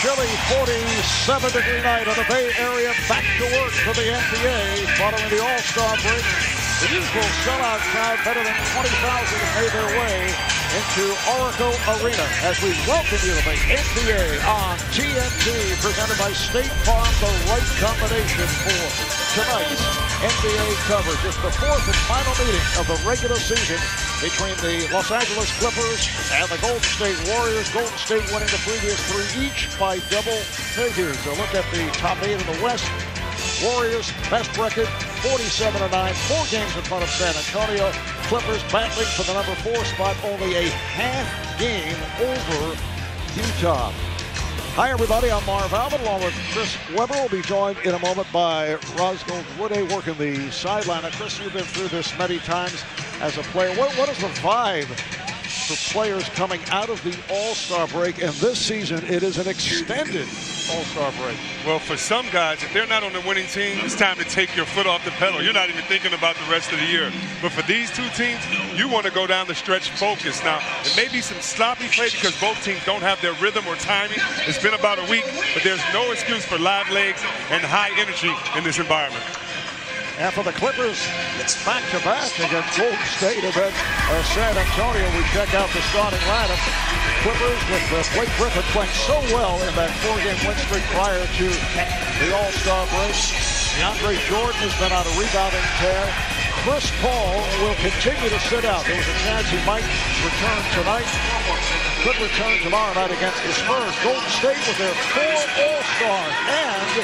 chilly 47-degree night on the Bay Area. Back to work for the NBA following the All-Star break. The usual sellout crowd, better than 20,000, have made their way into Oracle Arena as we welcome you to the NBA on TNT, presented by State Farm, the right combination for tonight's NBA coverage. It's the fourth and final meeting of the regular season between the Los Angeles Clippers and the Golden State Warriors. Golden State winning the previous three each by double figures. So look at the top eight in the West. Warriors, best record, 47-9, 4 games in front of San Antonio. Clippers battling for the number 4 spot, only a half game over Utah. Hi, everybody. I'm Marv Albert, along with Chris Webber. We'll be joined in a moment by Roscoe Woode working the sideline. Now, Chris, you've been through this many times as a player. What is the vibe for players coming out of the All-Star break? And this season, it is an extended All-Star break. Well, for some guys, if they're not on the winning team, it's time to take your foot off the pedal. You're not even thinking about the rest of the year. But for these two teams, you want to go down the stretch focused. Now, there may be some sloppy play because both teams don't have their rhythm or timing. It's been about a week, but there's no excuse for live legs and high energy in this environment. And for the Clippers, it's back-to-back against Golden State and then San Antonio. We check out the starting lineup. Clippers with Blake Griffin playing so well in that 4-game win streak prior to the All-Star break. DeAndre Jordan has been on a rebounding tear. Chris Paul will continue to sit out. There was a chance he might return tonight. Could return tomorrow night against the Spurs. Golden State with their 4 All-Stars. And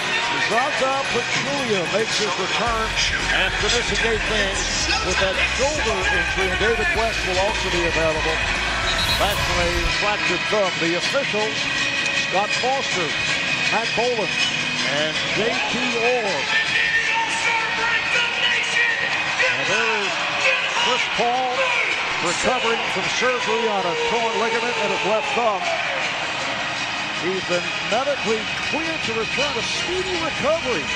Zaza Pachulia makes his return after missing 8 games with that shoulder injury. And David West will also be available. Back from a fractured thumb. The officials, Scott Foster, Matt Boland, and J.T. Orr. And there is Chris Paul recovering from surgery on a torn ligament in his left thumb. He's been medically cleared to return, a speedy recovery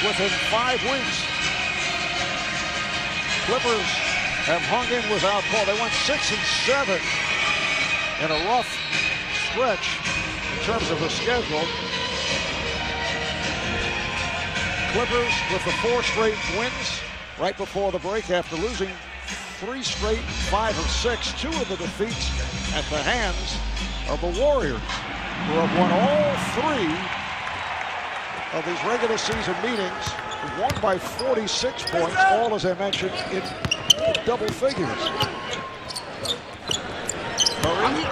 within 5 weeks. Clippers have hung in without Paul. They went 6-7 in a rough stretch in terms of the schedule. Clippers with the 4 straight wins right before the break after losing 3 straight, 5 of 6. 2 of the defeats at the hands of the Warriors, who have won all 3 of these regular season meetings, won by 46 points, all, as I mentioned, in double figures. Curry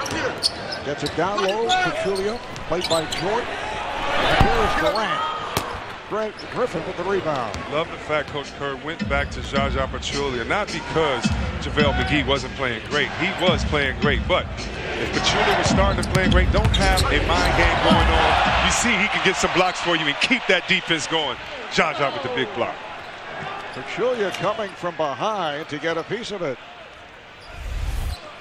gets it down low. Pachulia, played by Jordan. And here is Durant. Griffin with the rebound. Love the fact Coach Kerr went back to Zaza Pachulia, not because JaVale McGee wasn't playing great. He was playing great, but if Pachulia was starting to play great, don't have a mind game going on. You see he can get some blocks for you and keep that defense going. Zaza with the big block. Pachulia coming from behind to get a piece of it.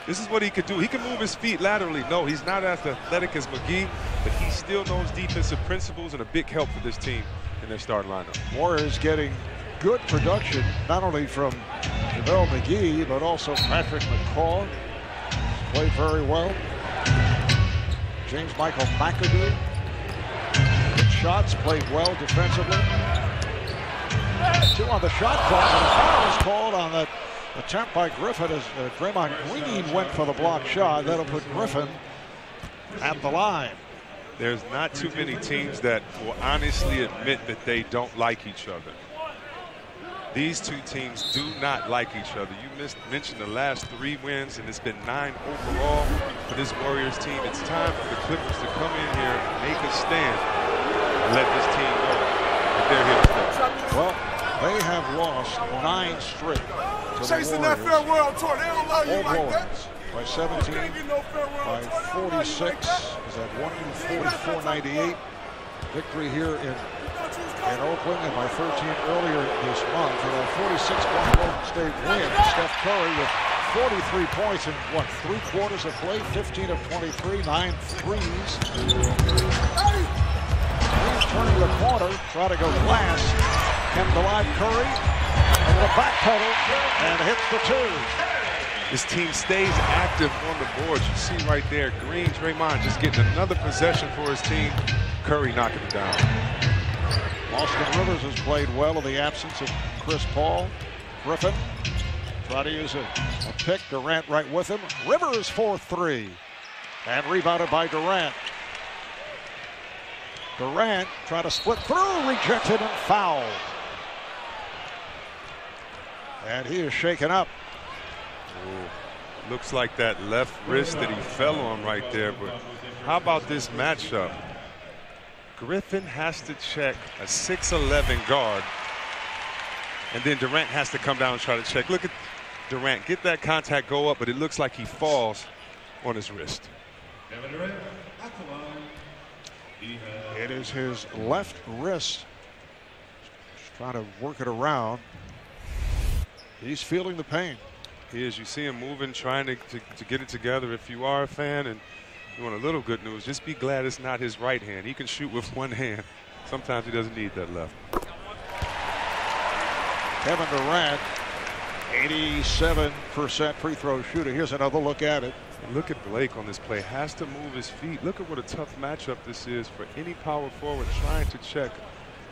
This is what he could do. He can move his feet laterally. No, he's not as athletic as McGee, but he still knows defensive principles and a big help for this team in their starting lineup. Warriors getting good production, not only from JaVale McGee, but also Patrick McCaw. Played very well. James Michael McAdoo. Good shots, played well defensively. 2 on the shot clock, and a foul is called on that attempt by Griffin as Draymond Green went for the block shot. That'll put Griffin at the line. There's not too many teams that will honestly admit that they don't like each other. These two teams do not like each other. You mentioned the last 3 wins, and it's been 9 overall for this Warriors team. It's time for the Clippers to come in here, make a stand, and let this team know that they're here to stay. Well, they have lost 9 straight to the Chasing that farewell tour. They don't love you like that. By 17, by 46, is at 144.98. Victory here in Oakland, and by 13 earlier this month. And a 46-point Golden State win. Steph Curry with 43 points in, 3 quarters of play, 15 of 23, 9 threes. He's turning the corner, try to go glass. Kept alive Curry, and the back pedal, and hits the 2. this team stays active on the boards. You see right there, Green, Draymond just getting another possession for his team. Curry knocking him down. Austin Rivers has played well in the absence of Chris Paul. Griffin try to use a pick. Durant right with him. Rivers for three. And rebounded by Durant. Durant trying to split through, rejected and fouled. And he is shaken up. Ooh, looks like that left wrist that he fell on right there. But how about this matchup? Griffin has to check a 6'11" guard. And then Durant has to come down and try to check. Look at Durant, get that contact, go up, but it looks like he falls on his wrist. It is his left wrist. Just trying to work it around. He's feeling the pain. He is. You see him moving, trying to get it together. If you are a fan and you want a little good news, just be glad it's not his right hand. He can shoot with one hand. Sometimes he doesn't need that left. Kevin Durant, 87% free throw shooter. Here's another look at it. And look at Blake on this play. Has to move his feet. Look at what a tough matchup this is for any power forward trying to check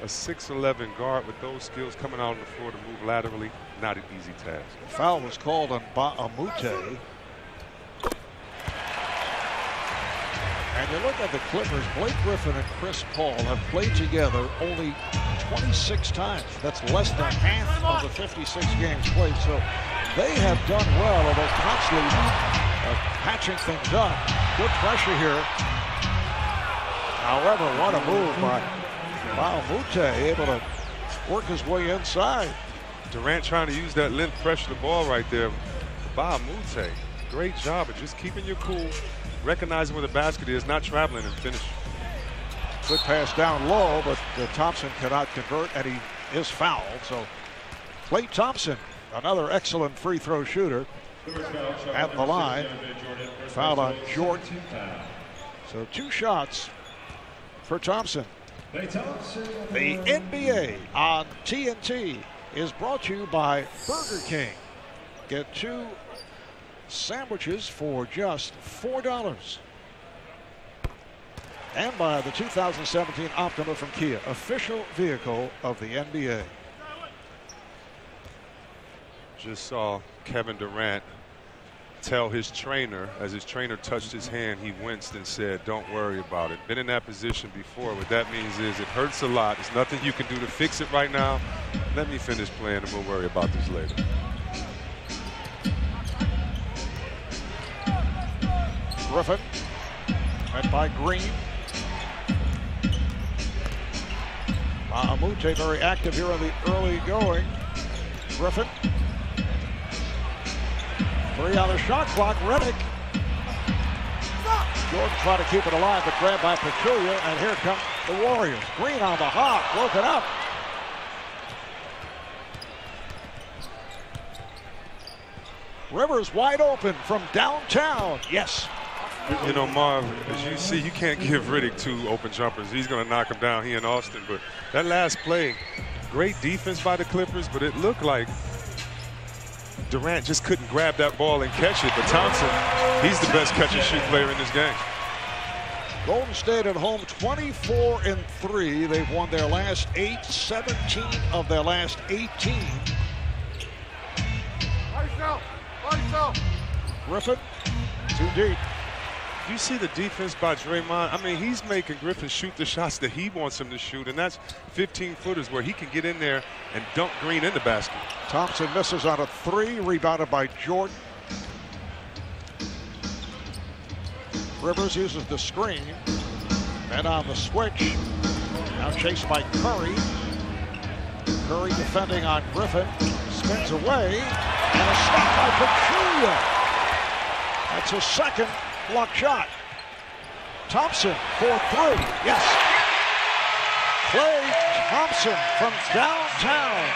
a 6'11" guard with those skills coming out on the floor to move laterally. Not an easy task. Foul was called on Ba'amute. And you look at the Clippers, Blake Griffin and Chris Paul have played together only 26 times. That's less than half of the 56 games played. So they have done well, although constantly patching things up. Good pressure here. However, what a move by Ba'amute, able to work his way inside. Durant trying to use that length, pressure the ball right there. Ba'amute, great job of just keeping your cool, recognizing where the basket is, not traveling and finish. Good pass down low, but Thompson cannot convert, and he is fouled. So Klay Thompson, another excellent free throw shooter, at the line. Foul on Jordan. So 2 shots for Thompson. The NBA on TNT is brought to you by Burger King. Get 2 sandwiches for just $4. And by the 2017 Optima from Kia, official vehicle of the NBA. Just saw Kevin Durant tell his trainer, as his trainer touched his hand, he winced and said, "Don't worry about it." Been in that position before. What that means is it hurts a lot. There's nothing you can do to fix it right now. Let me finish playing and we'll worry about this later. Griffin, met by Green. Ba'amute very active here in the early going. Griffin. 3 on the shot clock. Redick. Jordan trying to keep it alive, but grabbed by Pachulia, and here come the Warriors. Green on the hop, broken up. Rivers wide open from downtown. Yes. You know, Marv, as you see, you can't give Redick 2 open jumpers. He's going to knock him down, he and Austin. But that last play, great defense by the Clippers, but it looked like Durant just couldn't grab that ball and catch it. But Thompson, he's the best catch-and-shoot player in this game. Golden State at home, 24-3. They've won their last 8, 17 of their last 18. Griffin, too deep. You see the defense by Draymond. I mean, he's making Griffin shoot the shots that he wants him to shoot, and that's 15-footers where he can get in there and dunk Green in the basket. Thompson misses on a 3, rebounded by Jordan. Rivers uses the screen, and on the switch, now chased by Curry. Curry defending on Griffin, spins away, and a stop by Pachulia. That's his second block shot. Thompson for 3. Yes. Klay Thompson from downtown.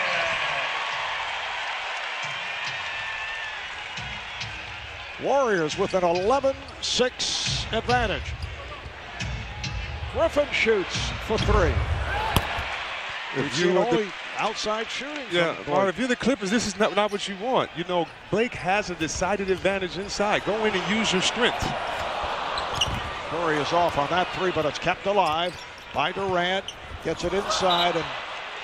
Warriors with an 11-6 advantage. Griffin shoots for 3. We've seen only outside shooting. Yeah, well, if you're the Clippers, this is not what you want. You know, Blake has a decided advantage inside. Go in and use your strength. Curry is off on that three, but it's kept alive by Durant. Gets it inside, and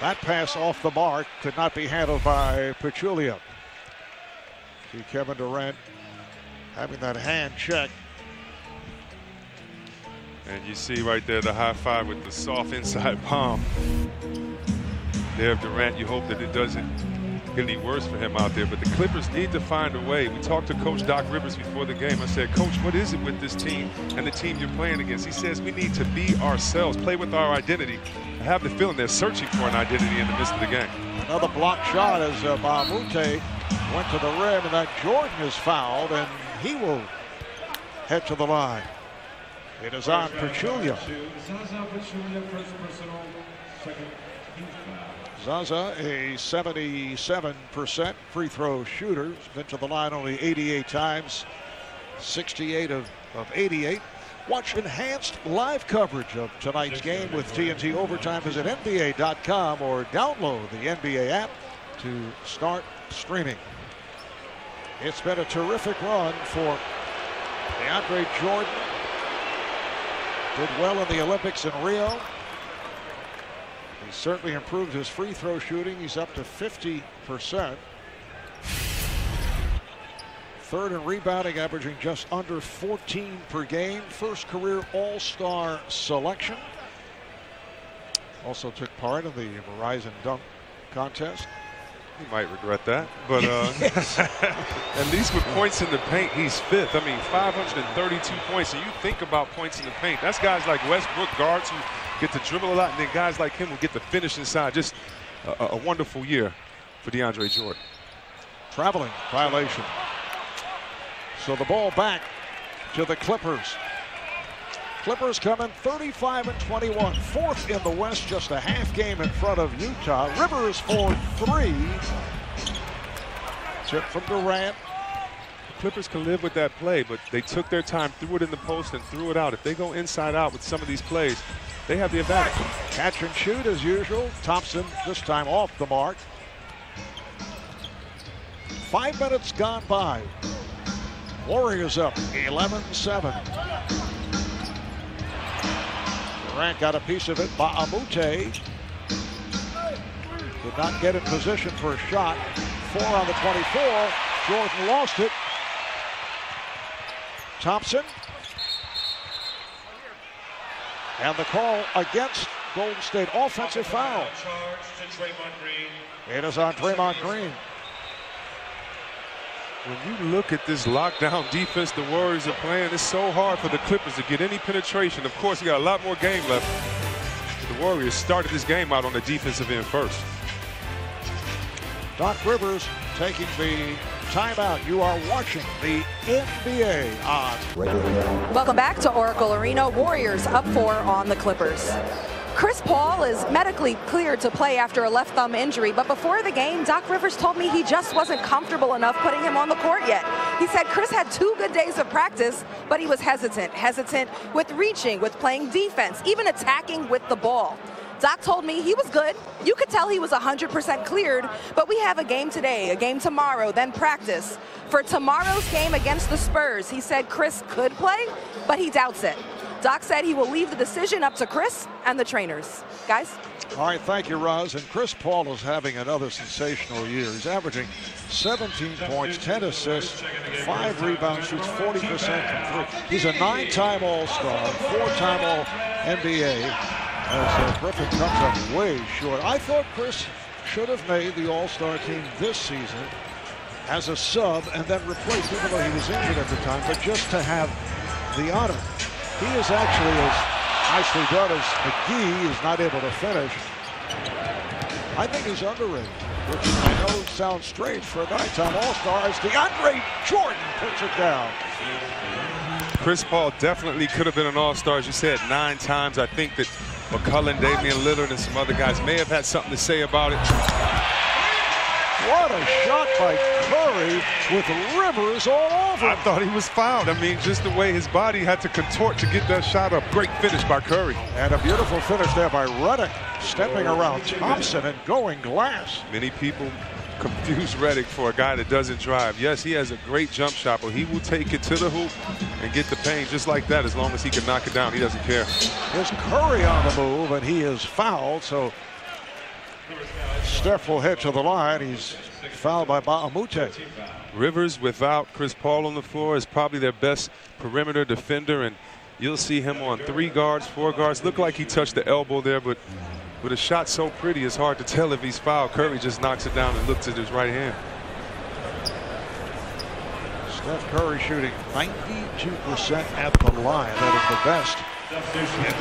that pass off the mark could not be handled by Pachulia. See Kevin Durant having that hand check. And you see right there the high five with the soft inside palm. There, Durant, you hope that it doesn't get any worse for him out there. But the Clippers need to find a way. We talked to Coach Doc Rivers before the game. I said, Coach, what is it with this team and the team you're playing against? He says, we need to be ourselves, play with our identity. I have the feeling they're searching for an identity in the midst of the game. Another block shot as Mamute went to the rim, and that Jordan is fouled, and he will head to the line. It is on Pachulia. Zaza, a 77% free throw shooter. He's been to the line only 88 times, 68 of 88. Watch enhanced live coverage of tonight's game with TNT Overtime. Visit NBA.com or download the NBA app to start streaming. It's been a terrific run for DeAndre Jordan. Did well in the Olympics in Rio. He certainly improved his free throw shooting. He's up to 50%. Third in rebounding, averaging just under 14 per game. First career All-Star selection. Also took part in the Verizon dunk contest. He might regret that, but at least with points in the paint, he's fifth. I mean, 532 points, and you think about points in the paint. That's guys like Westbrook, guards who get to dribble a lot, and then guys like him who get to finish inside. Just a wonderful year for DeAndre Jordan. Traveling violation. So the ball back to the Clippers. Clippers coming 35-21, fourth in the West, just a half game in front of Utah. Rivers for three. Tip from Durant. The Clippers can live with that play, but they took their time, threw it in the post, and threw it out. If they go inside out with some of these plays, they have the advantage. Catch and shoot as usual. Thompson this time off the mark. 5 minutes gone by. Warriors up 11-7. Durant got a piece of it. Mamute did not get in position for a shot. 4 on the 24. Jordan lost it. Thompson. And the call against Golden State. Offensive foul. It is on Draymond Green. When you look at this lockdown defense the Warriors are playing, it's so hard for the Clippers to get any penetration. Of course, you got a lot more game left. But the Warriors started this game out on the defensive end first. Doc Rivers taking the timeout. You are watching the NBA on. Welcome back to Oracle Arena. Warriors up 4 on the Clippers. Chris Paul is medically cleared to play after a left thumb injury, but before the game, Doc Rivers told me he just wasn't comfortable enough putting him on the court yet. He said Chris had 2 good days of practice, but he was hesitant with reaching, with playing defense, even attacking with the ball. Doc told me he was good. You could tell he was 100% cleared, but we have a game today, a game tomorrow, then practice. For tomorrow's game against the Spurs, he said Chris could play, but he doubts it. Doc said he will leave the decision up to Chris and the trainers. Guys? All right, thank you, Roz. And Chris Paul is having another sensational year. He's averaging 17 points, 10 assists, 5 rebounds, shoots 40% from 3. He's a 9-time All-Star, 4-time All-NBA. As Griffin comes up way short. I thought Chris should have made the All-Star team this season as a sub and then replaced, even though he was injured at the time, but just to have the honor. He is actually as nicely done as McGee is not able to finish. I think he's underrated, which I know sounds strange for a 9-time All-Star as DeAndre Jordan puts it down. Chris Paul definitely could have been an All-Star, as you said, 9 times. I think that McCullough, Damian Lillard, and some other guys may have had something to say about it. What a shot by Curry with Rivers all over. I thought he was fouled. I mean, just the way his body had to contort to get that shot up. Great finish by Curry. And a beautiful finish there by Redick, stepping around Thompson and going glass. Many people confuse Redick for a guy that doesn't drive. Yes, he has a great jump shot, but he will take it to the hoop and get the paint just like that as long as he can knock it down. He doesn't care. Here's Curry on the move, and he is fouled, so Steph will head to the line. He's fouled by Baamute. Rivers, without Chris Paul on the floor, is probably their best perimeter defender, and you'll see him on 3 guards, 4 guards. Looked like he touched the elbow there, but with a shot so pretty, it's hard to tell if he's fouled. Curry just knocks it down and looks at his right hand. Steph Curry shooting 92% at the line. That is the best in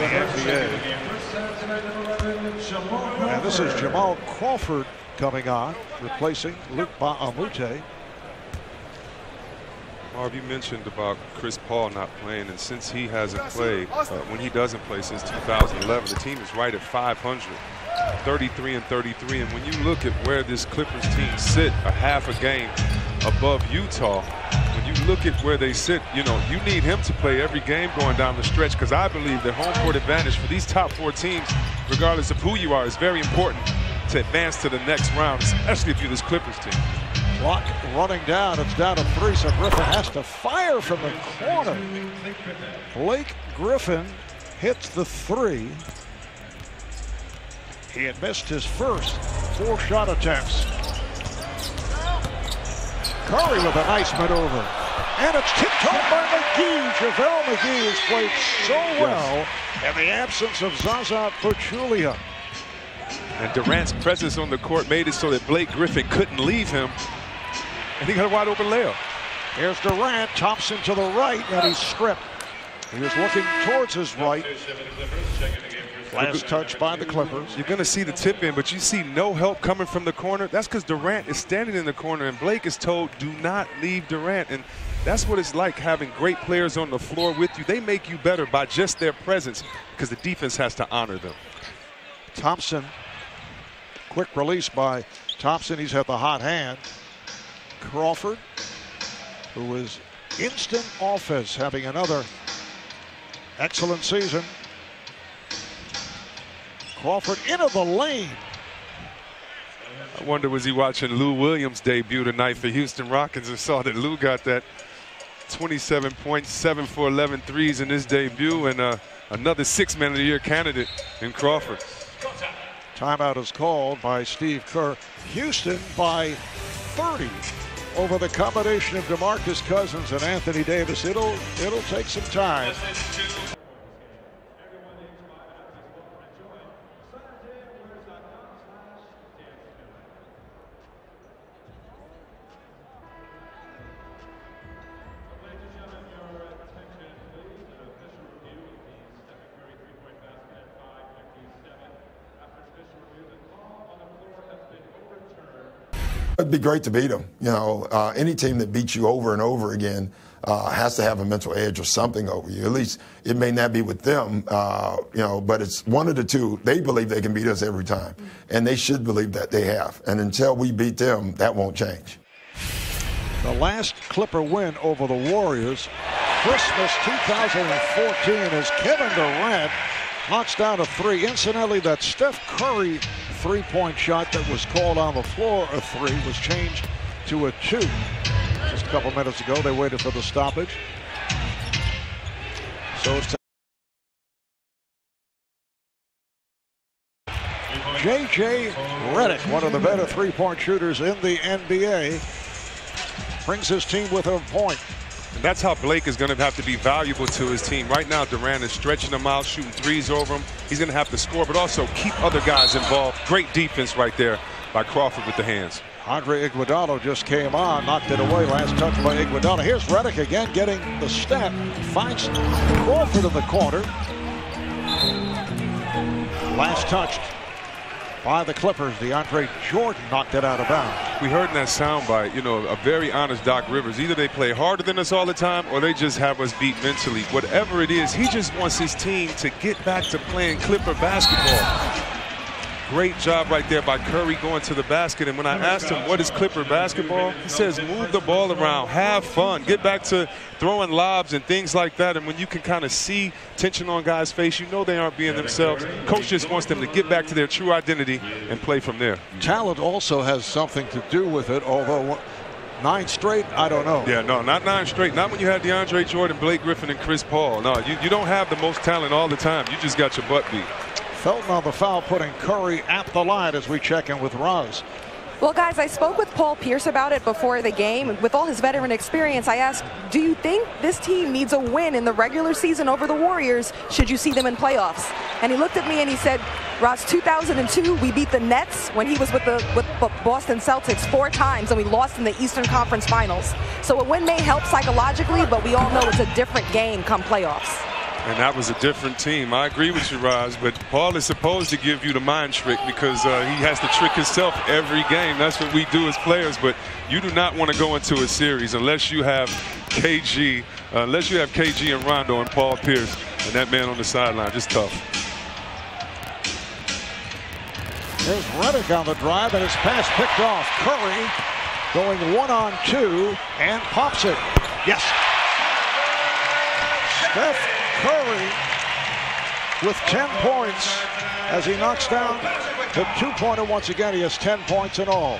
the NBA. And this is Jamal Crawford coming on, replacing Luke Baamute. Marv, you mentioned about Chris Paul not playing, and since he hasn't played, when he doesn't play since 2011, the team is right at 500, 33-33. And when you look at where this Clippers team sit, a half a game above Utah, when you look at where they sit, you know, you need him to play every game going down the stretch, because I believe that home court advantage for these top 4 teams, regardless of who you are, is very important to advance to the next round, especially if you're this Clippers team. Clock running down. It's down to 3, so Griffin has to fire from the corner. Blake Griffin hits the 3. He had missed his first 4 shot attempts. Curry with a nice maneuver. And it's tipped-toed by McGee. JaVale McGee has played so well in the absence of Zaza Pachulia. And Durant's presence on the court made it so that Blake Griffin couldn't leave him. And he got a wide open layup. Here's Durant, Thompson to the right, and he's stripped. He was looking towards his right. Last touch by the Clippers. You're going to see the tip in, but you see no help coming from the corner. That's because Durant is standing in the corner, and Blake is told, do not leave Durant. And that's what it's like having great players on the floor with you. They make you better by just their presence, because the defense has to honor them. Thompson, quick release by Thompson. He's had the hot hand. Crawford, who is instant offense, having another excellent season. Crawford into the lane. I wonder, was he watching Lou Williams' debut tonight for Houston Rockets and saw that Lou got that 27 points, 7 for 11 threes in his debut, and another 6 Man of the Year candidate in Crawford. Timeout is called by Steve Kerr. Houston by 30 over the combination of DeMarcus Cousins and Anthony Davis. It'll take some time. It'd be great to beat them. You know, any team that beats you over and over again has to have a mental edge or something over you. At least it may not be with them, you know, but it's one of the two. They believe they can beat us every time, and they should believe that they have. And until we beat them, that won't change. The last Clipper win over the Warriors, Christmas 2014, as Kevin Durant knocks down a 3. Incidentally, that Steph Curry three-point shot that was called on the floor a 3 was changed to a 2. Just a couple minutes ago, they waited for the stoppage. So it's J.J. Redick, one of the better three-point shooters in the NBA, brings his team with a point. And that's how Blake is going to have to be valuable to his team. Right now, Durant is stretching them out, shooting threes over him. He's going to have to score, but also keep other guys involved. Great defense right there by Crawford with the hands. Andre Iguodala just came on, knocked it away. Last touch by Iguodala. Here's Redick again getting the step. Finds Crawford in the corner. Last touch by the Clippers. DeAndre Jordan knocked it out of bounds. We heard in that soundbite, you know, a very honest Doc Rivers. Either they play harder than us all the time or they just have us beat mentally. Whatever it is, he just wants his team to get back to playing Clipper basketball. great job right there by Curry going to the basket. And when I asked him what is Clipper basketball, he says move the ball around, have fun, get back to throwing lobs and things like that. And when you can kind of see tension on guys' face, you know they aren't being themselves. Coach just wants them to get back to their true identity and play from there. Talent also has something to do with it, although 9 straight, I don't know. Yeah, no, not 9 straight. Not when you had DeAndre Jordan, Blake Griffin, and Chris Paul. No, you don't have the most talent all the time. You just got your butt beat. Felton on the foul, putting Curry at the line as we check in with Roz. Well, guys, I spoke with Paul Pierce about it before the game. With all his veteran experience, I asked, do you think this team needs a win in the regular season over the Warriors should you see them in playoffs? And he looked at me and he said, Ross, 2002, we beat the Nets when he was with Boston Celtics 4 times, and we lost in the Eastern Conference Finals. So a win may help psychologically, but we all know it's a different game come playoffs. And that was a different team. I agree with you, Roz, but Paul is supposed to give you the mind trick because he has to trick himself every game. That's what we do as players, but you do not want to go into a series unless you have KG, and Rondo and Paul Pierce and that man on the sideline. Just tough. There's Redick on the drive, and his pass picked off. Curry going 1-on-2 and pops it. Yes. Steph Curry with 10 points as he knocks down the 2-pointer once again. He has 10 points in all.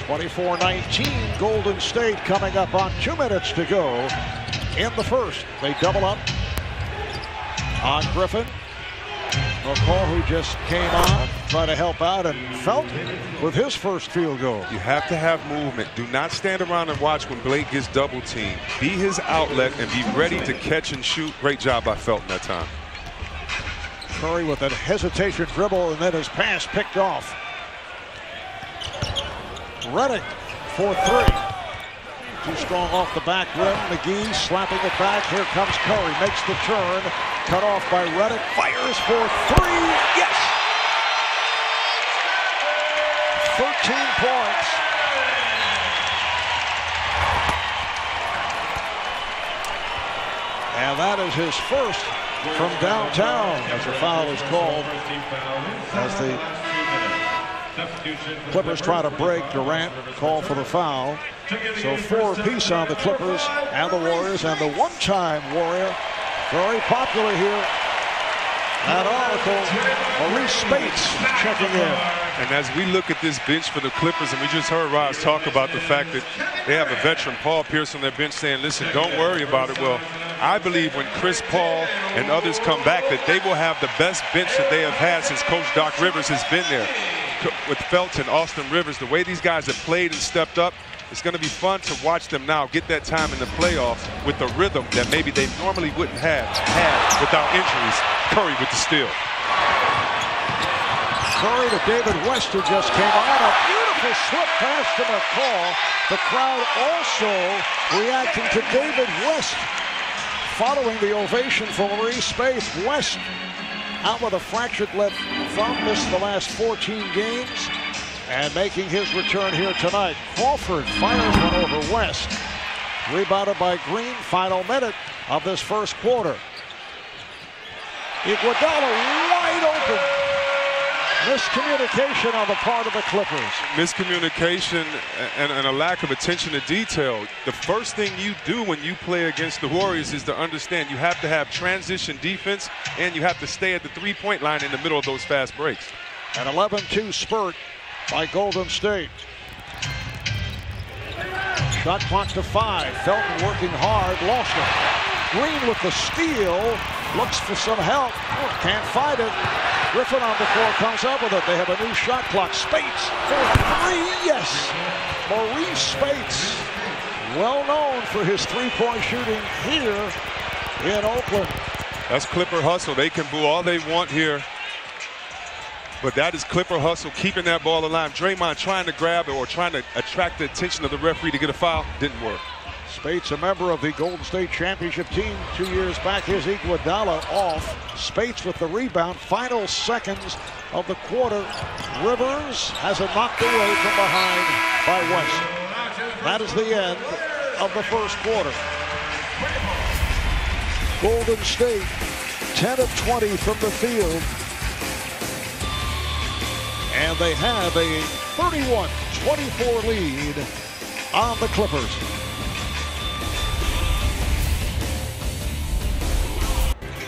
24-19 Golden State coming up on 2 minutes to go in the first. They double up on Griffin. McCall, who just came on, trying to help out, and Felton with his first field goal. You have to have movement. Do not stand around and watch when Blake gets double teamed. Be his outlet and be ready to catch and shoot. Great job by Felton that time. Curry with a hesitation dribble, and then his pass picked off. Redick for 3. Too strong off the back rim. McGee slapping it back. Here comes Curry. Makes the turn. Cut off by Redick. Fires for 3. Yes! 13 points. And that is his first from downtown as a foul is called. As the Clippers try to break, Durant call for the foul. So 4 apiece on the Clippers and the Warriors, and the one-time Warrior, very popular here at Oracle, Maurice Spates checking in. And as we look at this bench for the Clippers, and we just heard Roz talk about the fact that they have a veteran, Paul Pierce, on their bench saying, listen, don't worry about it. Well, I believe when Chris Paul and others come back that they will have the best bench that they have had since Coach Doc Rivers has been there. With Felton, Austin Rivers, the way these guys have played and stepped up, it's going to be fun to watch them now get that time in the playoffs with the rhythm that maybe they normally wouldn't have had without injuries. Curry with the steal. Curry to David West, who just came on. A beautiful slip pass to McCall. The crowd also reacting to David West following the ovation for Maurice Spates. West out with a fractured left thumb, missed the last 14 games, and making his return here tonight. Crawford fires one over West. Rebounded by Green. Final minute of this first quarter. Iguodala wide open. Miscommunication on the part of the Clippers. Miscommunication and a lack of attention to detail. The first thing you do when you play against the Warriors is to understand you have to have transition defense and you have to stay at the three-point line in the middle of those fast breaks. An 11-2 spurt by Golden State. Shot clock to 5. Felton working hard, lost it. Green with the steal, looks for some help, can't find it. Griffin on the floor comes up with it. They have a new shot clock. Spates for 3, yes! Maurice Spates, well known for his three-point shooting here in Oakland. That's Clipper hustle. They can boo all they want here, but that is Clipper hustle, keeping that ball alive. Draymond trying to grab it or trying to attract the attention of the referee to get a foul. Didn't work. Spates, a member of the Golden State championship team 2 years back. Here's Iguodala off. Spates with the rebound. Final seconds of the quarter. Rivers has it knocked away from behind by West. That is the end of the first quarter. Golden State 10 of 20 from the field. And they have a 31-24 lead on the Clippers.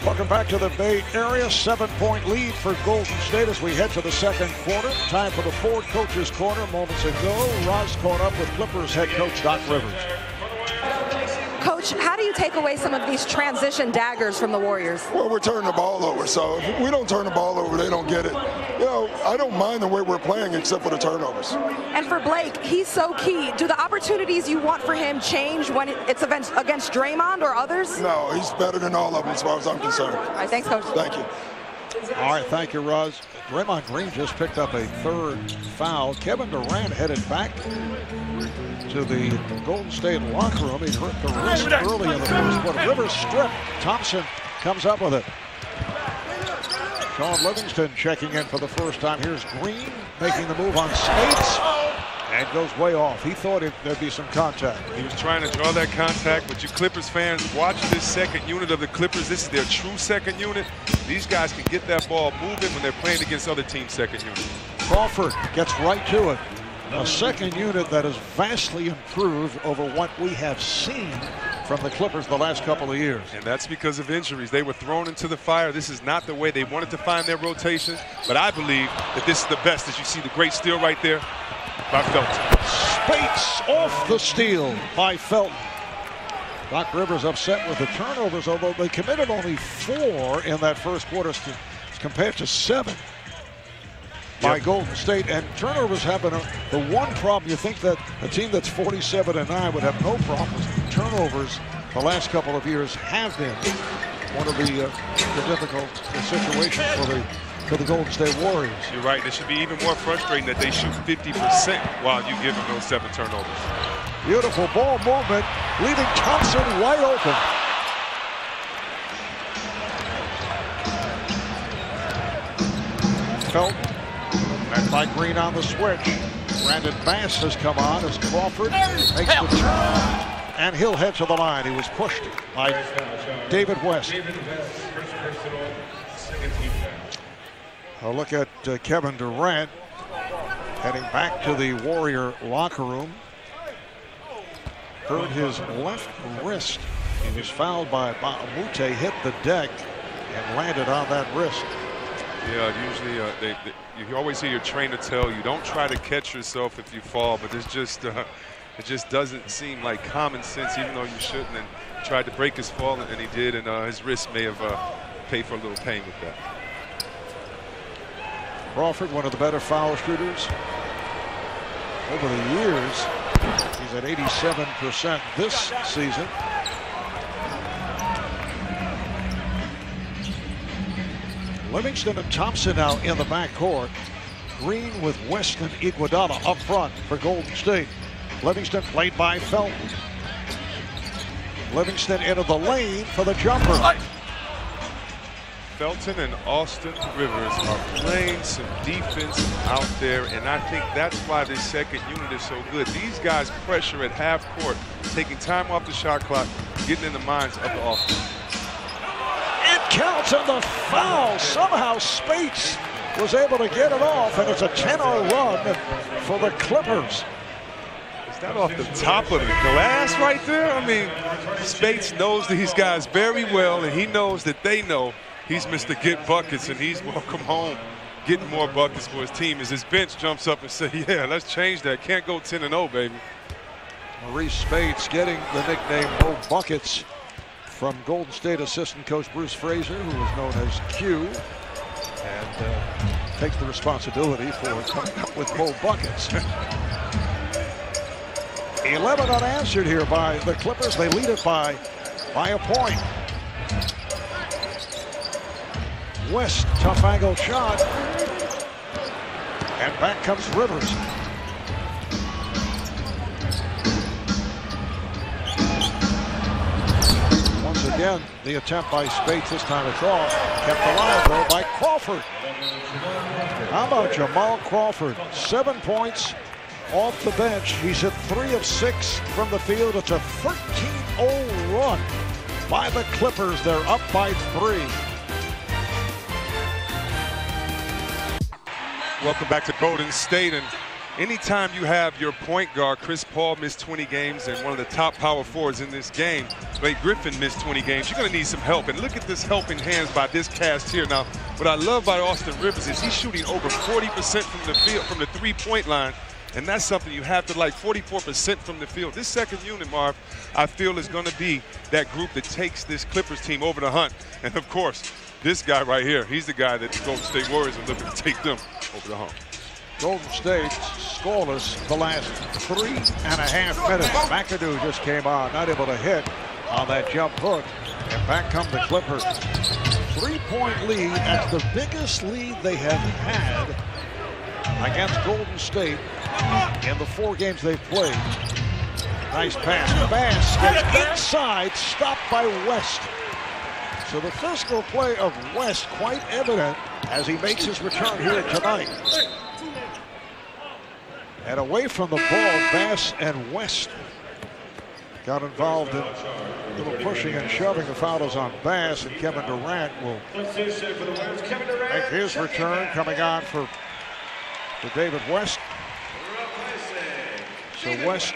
Welcome back to the Bay Area. 7-point lead for Golden State as we head to the second quarter. Time for the Ford Coaches Corner. Moments ago, Roz caught up with Clippers head coach Doc Rivers. Coach, how do you take away some of these transition daggers from the Warriors? Well, we're turning the ball over, so if we don't turn the ball over, they don't get it. You know, I don't mind the way we're playing except for the turnovers. And for Blake, he's so key. Do the opportunities you want for him change when it's against Draymond or others? No, he's better than all of them as far as I'm concerned. All right, thanks, Coach. Thank you. All right, thank you, Roz. Draymond Green just picked up a third foul. Kevin Durant headed back to the Golden State locker room. He hurt the wrist early in the first quarter. Rivers strip. Thompson comes up with it. Sean Livingston checking in for the first time. Here's Green making the move on Spates and goes way off. He thought there'd be some contact. He was trying to draw that contact, but you Clippers fans, watch this second unit of the Clippers. This is their true second unit. These guys can get that ball moving when they're playing against other teams' second unit. Crawford gets right to it. A second unit that has vastly improved over what we have seen from the Clippers the last couple of years. And that's because of injuries. They were thrown into the fire. This is not the way they wanted to find their rotation, but I believe that this is the best. As you see the great steal right there by Felton. Spates off the steal by Felton. Doc Rivers upset with the turnovers, although they committed only 4 in that first quarter compared to 7 by Golden State. And turnovers have been the one problem. You think that a team that's 47-9 would have no problems. Turnovers the last couple of years have been one of the difficult situations for the Golden State Warriors. You're right. It should be even more frustrating that they shoot 50% while you give them those 7 turnovers. Beautiful ball movement, leaving Thompson wide open. Felton, met by Green on the switch. Brandon Bass has come on as Crawford makes the turn. And he'll head to the line. He was pushed by David West. A look at Kevin Durant heading back to the Warrior locker room. Hurt his left wrist. He was fouled by Amute, hit the deck and landed on that wrist. Yeah, usually you always hear your trainer tell you, don't try to catch yourself if you fall, but it's just it just doesn't seem like common sense, even though you shouldn't. And he tried to break his fall, and he did, and his wrist may have paid for a little pain with that. Crawford, one of the better foul shooters over the years. He's at 87% this season. Livingston and Thompson now in the backcourt. Green with West and Iguodala up front for Golden State. Livingston played by Felton. Livingston into the lane for the jumper. Felton and Austin Rivers are playing some defense out there, and I think that's why this second unit is so good. These guys pressure at half court, taking time off the shot clock, getting in the minds of the offense. It counts on the foul. Somehow Spates was able to get it off, and it's a 10-0 run for the Clippers. Is that off the top of the glass right there? I mean, Spates knows these guys very well, and he knows that they know he's Mr. Get Buckets, and he's welcome home getting more buckets for his team as his bench jumps up and says, yeah, let's change that. Can't go 10-0, baby. Maurice Spates getting the nickname Mo Buckets from Golden State assistant coach Bruce Fraser, who is known as Q, and takes the responsibility for coming up with Mo Buckets. 11 unanswered here by the Clippers. They lead it by a point. West, tough angle shot. And back comes Rivers. Once again, the attempt by Spates, this time it's off. Kept alive though by Crawford. How about Jamal Crawford? 7 points off the bench. He's hit 3 of 6 from the field. It's a 13-0 run by the Clippers. They're up by 3. Welcome back to Golden State. And anytime you have your point guard, Chris Paul, missed 20 games, and one of the top power forwards in this game, Blake Griffin, missed 20 games, you're going to need some help. And look at this helping hands by this cast here. Now, what I love about Austin Rivers is he's shooting over 40% from the field, from the three-point line. And that's something you have to like, 44% from the field. This second unit, Marv, I feel is going to be that group that takes this Clippers team over the hunt. And, of course, this guy right here, he's the guy that the Golden State Warriors are looking to take them over the hump. Golden State scoreless the last 3.5 minutes. McAdoo just came on, not able to hit on that jump hook. And back come the Clippers. 3-point lead. That's the biggest lead they have had against Golden State in the 4 games they've played. Nice pass. Bass gets inside, stopped by West. So the physical play of West quite evident as he makes his return here tonight. And away from the ball, Bass and West got involved in a little pushing and shoving. The foul is on Bass, and Kevin Durant will make his return, coming on for David West. So West,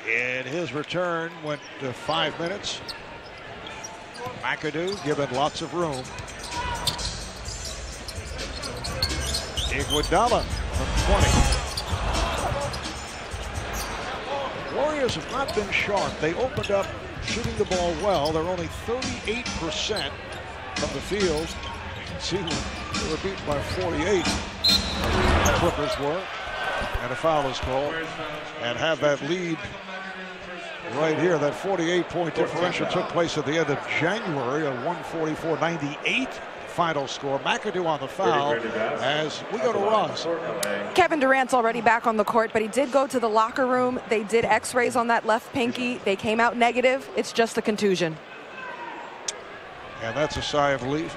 in his return, went to 5 minutes. McAdoo given lots of room. Iguodala from 20. Warriors have not been sharp. They opened up shooting the ball well. They're only 38% from the field. You can see they were beaten by 48. The Clippers were. And a foul is called. And have that lead right here. That 48-point differential took place at the end of January, a 144-98 final score. McAdoo on the foul as we go to Ross. Kevin Durant's already back on the court, but he did go to the locker room. They did x-rays on that left pinky. They came out negative. It's just a contusion. And that's a sigh of relief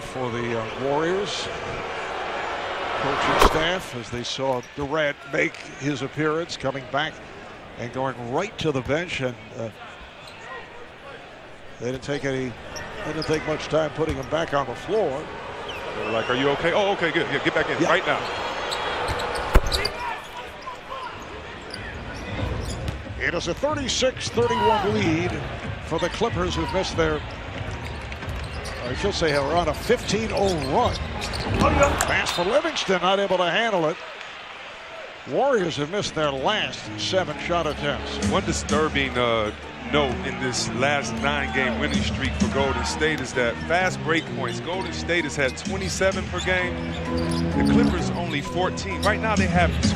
for the Warriors coaching staff as they saw Durant make his appearance, coming back and going right to the bench. And they didn't take much time putting him back on the floor. They were like, "Are you okay?" "Oh, okay, good. Yeah, get back in right now." It is a 36-31 lead for the Clippers, who've missed their, I should say, are on a 15-0 run. Pass for Livingston, not able to handle it. Warriors have missed their last 7 shot attempts. One disturbing note in this last 9-game winning streak for Golden State is that fast break points. Golden State has had 27 per game. The Clippers only 14. Right now they have 2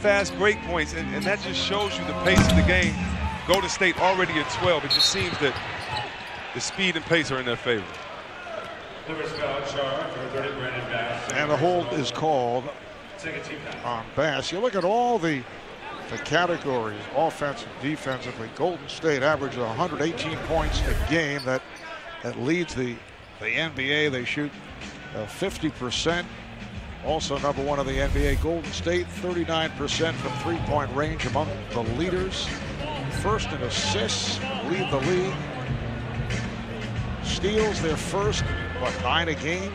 fast break points, and that just shows you the pace of the game. Golden State already at 12. It just seems that the speed and pace are in their favor. And the hold is called on Bass. You look at all the categories, offensive, defensively. Golden State averages 118 points a game. That leads the NBA. They shoot 50%. Also number 1 in the NBA. Golden State, 39% from three-point range, among the leaders. First in assists, lead the league. Steals, their first, 9 a game.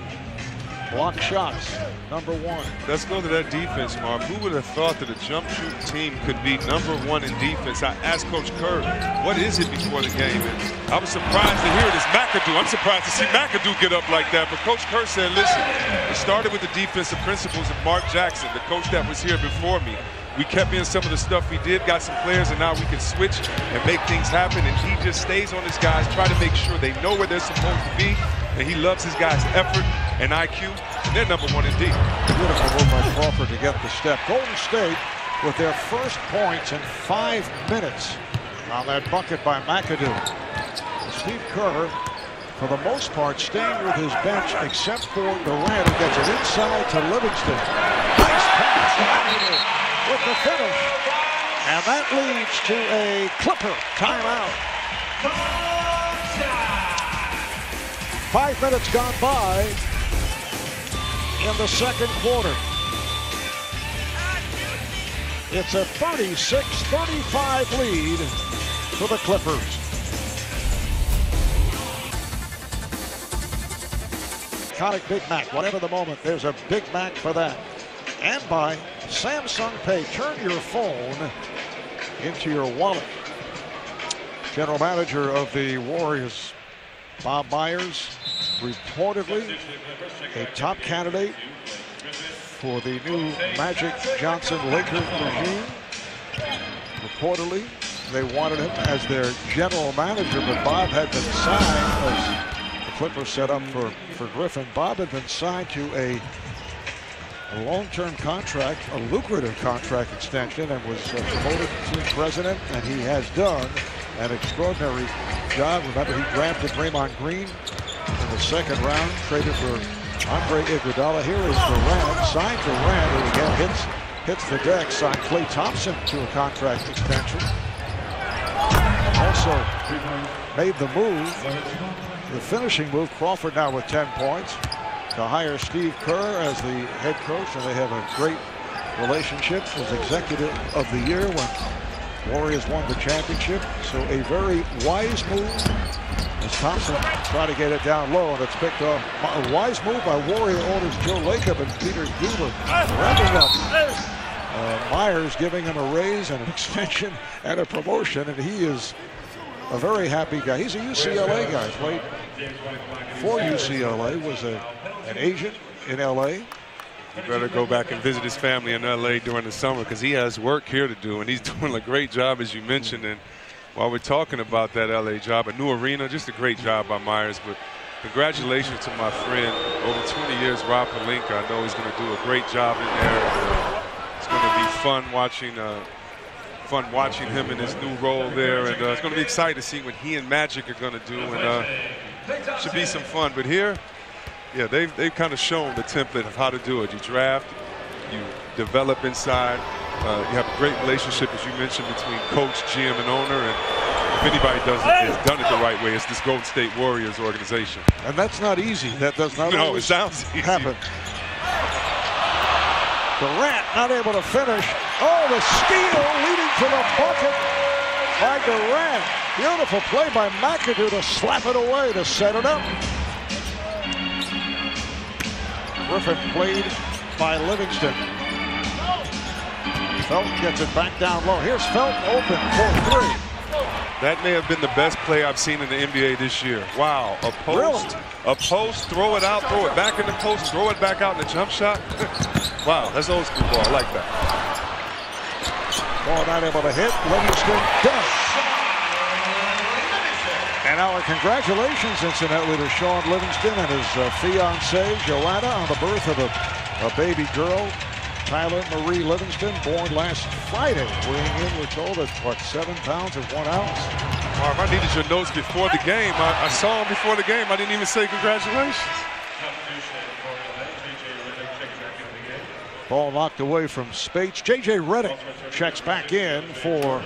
Block shots, number 1. Let's go to that defense, Mark. Who would have thought that a jump shoot team could be number 1 in defense? I asked Coach Kerr, what is it before the game? And I was surprised to hear it is McAdoo. I'm surprised to see McAdoo get up like that. But Coach Kerr said, listen, it started with the defensive principles of Mark Jackson, the coach that was here before me. We kept in some of the stuff we did, got some players, and now we can switch and make things happen. And he just stays on his guys, try to make sure they know where they're supposed to be. And he loves his guys' effort and IQ. And they're number 1 in D. Beautiful move by Crawford to get the step. Golden State with their first points in 5 minutes on that bucket by McAdoo. Steve Kerr, for the most part, staying with his bench except for Durant, who gets it inside to Livingston. Nice pass, McAdoo with the finish. And that leads to a Clipper timeout. 5 minutes gone by in the second quarter. It's a 36-35 lead for the Clippers. Iconic Big Mac, whatever the moment, there's a Big Mac for that. and by Samsung Pay. Turn your phone into your wallet. General manager of the Warriors, Bob Myers, reportedly a top candidate for the new Magic Johnson Lakers regime. Reportedly, they wanted him as their general manager, but Bob had been signed, as the Clippers set up for Griffin. Bob had been signed to a long-term contract, a lucrative contract extension, and was promoted to president, and he has done an extraordinary job. Remember, he drafted Draymond Green in the second round, traded for Andre Iguodala. Here is Durant, signed Durant, who again hits the deck, signed Klay Thompson to a contract extension. Also made the move, the finishing move. Crawford now with 10 points, to hire Steve Kerr as the head coach, and they have a great relationship as executive of the year when Warriors won the championship. So a very wise move as Thompson tried to get it down low, and it's picked off. A wise move by Warrior owners Joe Lacob and Peter Guber, wrapping up Myers, giving him a raise and an extension and a promotion, and he is a very happy guy. He's a UCLA guy. Played for UCLA, was an agent in LA. You better go back and visit his family in LA during the summer, because he has work here to do, and he's doing a great job, as you mentioned. And while we're talking about that LA job, a new arena, just a great job by Myers. But congratulations to my friend, over 20 years, Rob Pelinka. I know he's going to do a great job in there. It's going to be fun watching him in his new role there, and it's going to be exciting to see what he and Magic are going to do, and should be some fun. But here, yeah, they've kind of shown the template of how to do it. You draft, you develop inside, you have a great relationship, as you mentioned, between coach, GM, and owner, and if anybody has done it the right way, it's this Golden State Warriors organization. And that's not easy. That does not always happen. Durant not able to finish. Oh, the steal leading to the bucket by Durant. Beautiful play by McAdoo to slap it away to set it up. Griffin played by Livingston. Felt gets it back down low. Here's Felt open for three. That may have been the best play I've seen in the NBA this year. Wow, a post, throw it out, throw it back in the post, throw it back out in the jump shot. Wow, that's old school ball. I like that. Ball not able to hit. Livingston does. And our congratulations, incidentally, to Sean Livingston and his fiancée, Joanna, on the birth of a baby girl, Tyler Marie Livingston, born last Friday. Weighing in, we're told, at, what, 7 pounds and 1 ounce. Marv, I needed your notes before the game. I saw him before the game. I didn't even say congratulations. Ball knocked away from Spates. J.J. Redick checks back in for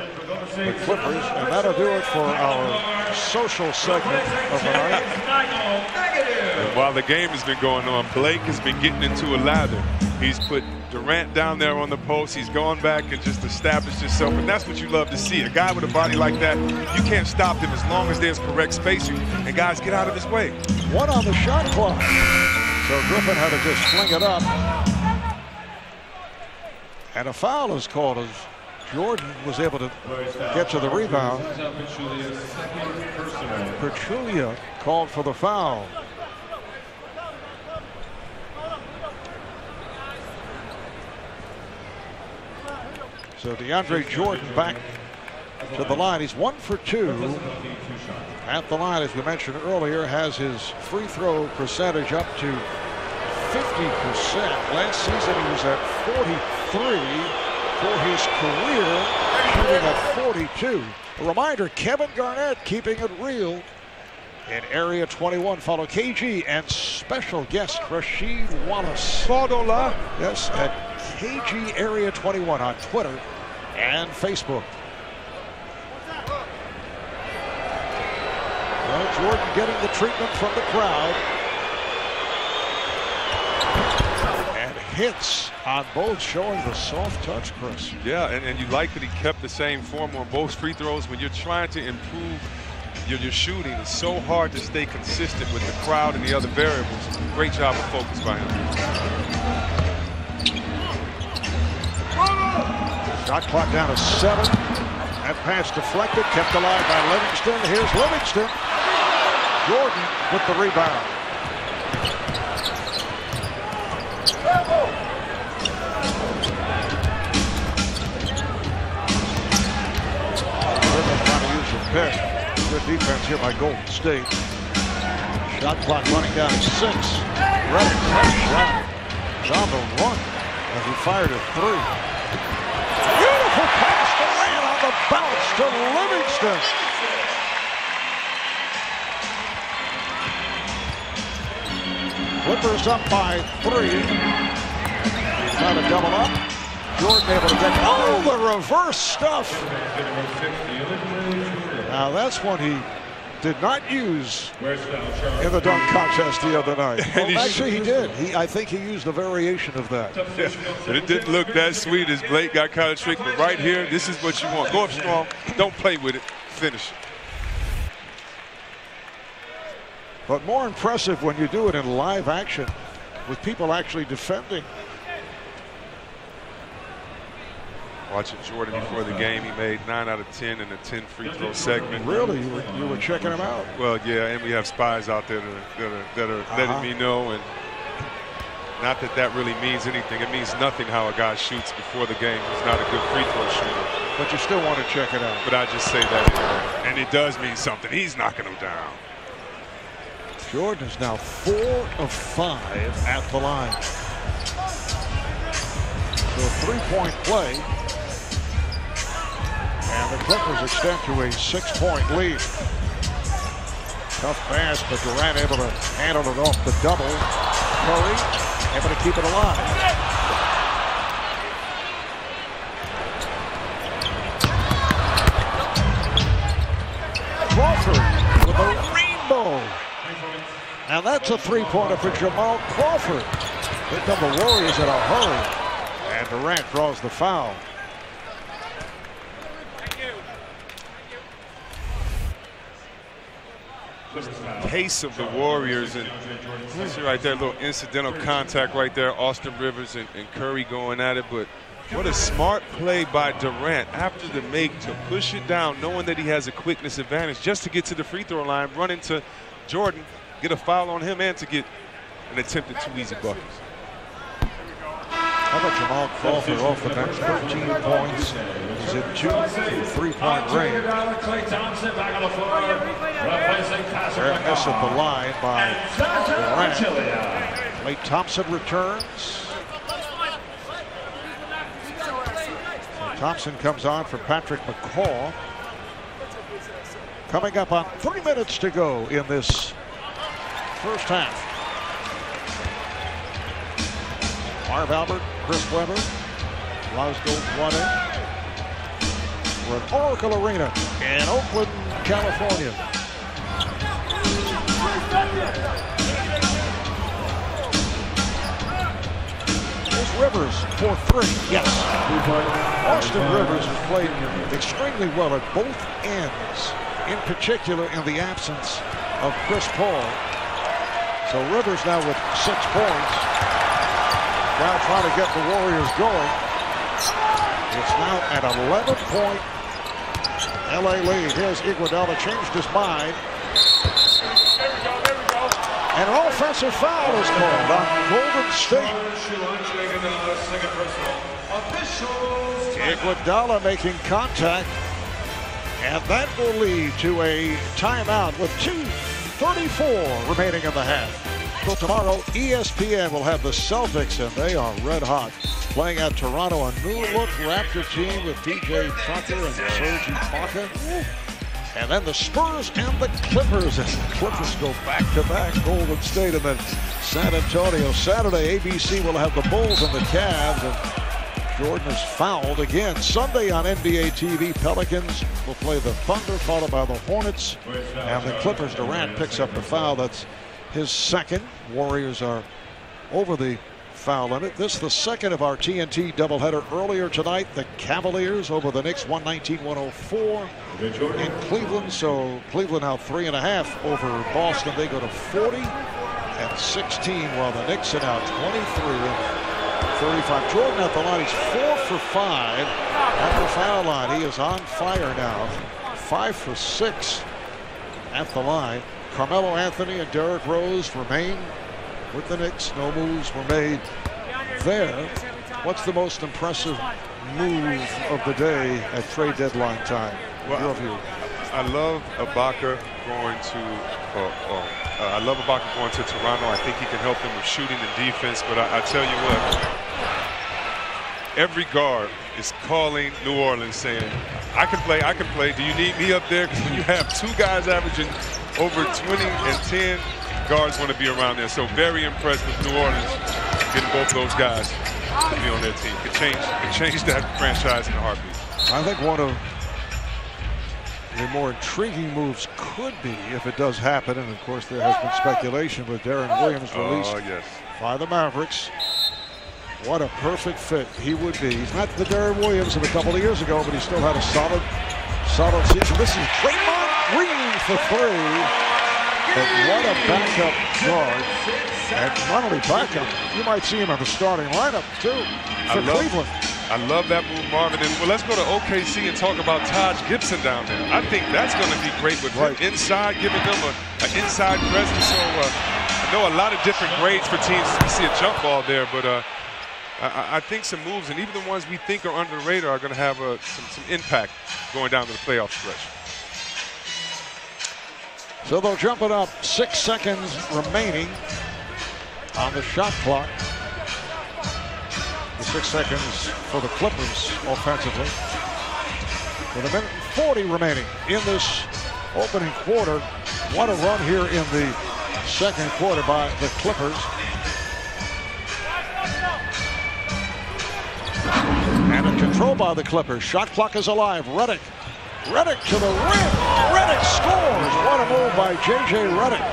the Clippers, and that'll do it for our social segment of the night. And while the game has been going on, Blake has been getting into a lather. He's put Durant down there on the post. He's gone back and just established himself, and that's what you love to see. A guy with a body like that, you can't stop him as long as there's correct spacing, and guys get out of his way. One on the shot clock. So Griffin had to just fling it up. And a foul is called as Jordan was able to get to the rebound. Pachulia called for the foul. So DeAndre Jordan back to the line. He's 1 for 2 at the line, as we mentioned earlier, has his free throw percentage up to 50%. Last season he was at 43 for his career, shooting at 42. A reminder, Kevin Garnett keeping it real in Area 21. Follow KG and special guest Rasheed Wallace. Yes, at KG Area 21 on Twitter and Facebook. Well, Jordan getting the treatment from the crowd. And hits on both, showing the soft touch, Chris. Yeah, and you like that he kept the same form on both free throws. When you're trying to improve your shooting, it's so hard to stay consistent with the crowd and the other variables. Great job of focus by him. Shot clock down to 7. That pass deflected, kept alive by Livingston. Here's Livingston. Jordan with the rebound. They're trying to use the pick. Good defense here by Golden State. Shot clock running down to 6. Reddick tough shot. He's on the run as he fired a 3. Beautiful pass to Durant on the bounce to Livingston. Clippers up by 3. Trying to double up. Jordan able to get the reverse stuff. Now that's one he did not use in the dunk contest the other night. Well, actually, he did. I think he used a variation of that. But it didn't look that sweet as Blake got kind of tricked. But right here, this is what you want. Go up strong. Don't play with it. Finish it. But more impressive when you do it in live action with people actually defending. Watching Jordan before the game, he made 9 out of 10 in a 10 free throw segment. Really? You were checking him out? Well, yeah, and we have spies out there that are letting me know. And not that that really means anything. It means nothing how a guy shoots before the game. He's not a good free throw shooter. But you still want to check it out. But I just say that, and it does mean something. He's knocking them down. Jordan is now 4 of 5 at the line. So a 3-point play. And the Clippers extend to a 6-point lead. Tough pass, but Durant able to handle it off the double. Curry able to keep it alive. Crawford with a rainbow. And that's a 3-pointer for Jamal Crawford. Here come the Warriors in a hurry. And Durant draws the foul. Pace of the Warriors, and see right there, a little incidental contact right there. Austin Rivers and Curry going at it, but what a smart play by Durant after the make to push it down, knowing that he has a quickness advantage just to get to the free throw line, run into Jordan, get a foul on him, and to get an attempt at 2 easy buckets. How about Jamal Crawford off the bench, 13 points. He's in 2 3-point range. Rare miss at the line by Durant. Klay Thompson returns. So Thompson comes on for Patrick McCaw. Coming up on 3 minutes to go in this first half. Marv Albert, Chris Webber, Roscoe's running. We're at Oracle Arena in Oakland, California. Here's Rivers for 3. Yes. Austin Rivers has played extremely well at both ends, in particular in the absence of Chris Paul. So Rivers now with 6 points. Now trying to get the Warriors going. It's now an 11-point LA lead. Here's Iguodala, changed his mind. And an offensive foul is called on Golden State. Iguodala making contact. And that will lead to a timeout with 2:34 remaining in the half. So tomorrow, ESPN will have the Celtics, and they are red hot, playing at Toronto, a new-look Raptor team with PJ Tucker and Serge Ibaka. And then the Spurs and the Clippers, and the Clippers go back-to-back, Golden State and then San Antonio. Saturday, ABC will have the Bulls and the Cavs, and Jordan is fouled again. Sunday on NBA TV, Pelicans will play the Thunder, followed by the Hornets, and the Clippers. Durant picks up the foul. That's his second. Warriors are over the foul limit. This is the second of our TNT doubleheader. Earlier tonight, the Cavaliers over the Knicks, 119-104 in Cleveland. So Cleveland now 3.5 over Boston. They go to 40 and 16, while the Knicks are now 23 and 35. Jordan at the line, he's 4 for 5 at the foul line. He is on fire now. 5 for 6 at the line. Carmelo Anthony and Derrick Rose remain with the Knicks. No moves were made there. What's the most impressive move of the day at trade deadline time? Well, your view? I love Ibaka going to. I love Ibaka going to Toronto. I think he can help them with shooting and defense. But I tell you what, every guard is calling New Orleans saying, "I can play. I can play. Do you need me up there?" Because when you have 2 guys averaging over 20 and 10, guards want to be around there. So very impressed with New Orleans getting both those guys to be on their team. Could change that franchise in a heartbeat. I think one of the more intriguing moves could be, if it does happen, and of course there has been speculation with Darren Williams released by the Mavericks. What a perfect fit he would be. He's not the Darren Williams of a couple of years ago, but he still had a solid season. This is Draymond Green for 3. But what a backup guard. And not only backup, you might see him in the starting lineup too for Cleveland. I love that move, Marvin. And well, let's go to OKC and talk about Taj Gibson down there. I think that's going to be great with him inside, giving them an inside presence. So I know a lot of different grades for teams. You see a jump ball there, but I think some moves, and even the ones we think are under the radar, are going to have some impact going down to the playoff stretch. So they'll jump it up. 6 seconds remaining on the shot clock. The 6 seconds for the Clippers offensively. With 1 minute and 40 remaining in this opening quarter. What a run here in the second quarter by the Clippers. And in control by the Clippers. Shot clock is alive. Redick to the rim. Redick scores. What a move by J.J. Redick.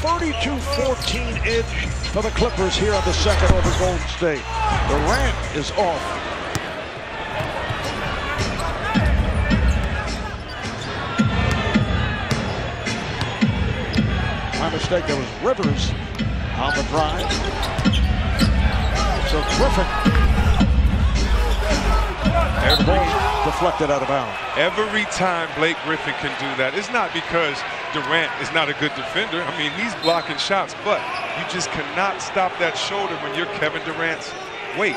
32-14 edge for the Clippers here on the second over Golden State. Durant is off. My mistake, there was Rivers on the drive. So Griffin. The ball deflected out of bounds. Every time Blake Griffin can do that, it's not because Durant is not a good defender. I mean, he's blocking shots, but you just cannot stop that shoulder when you're Kevin Durant's weight.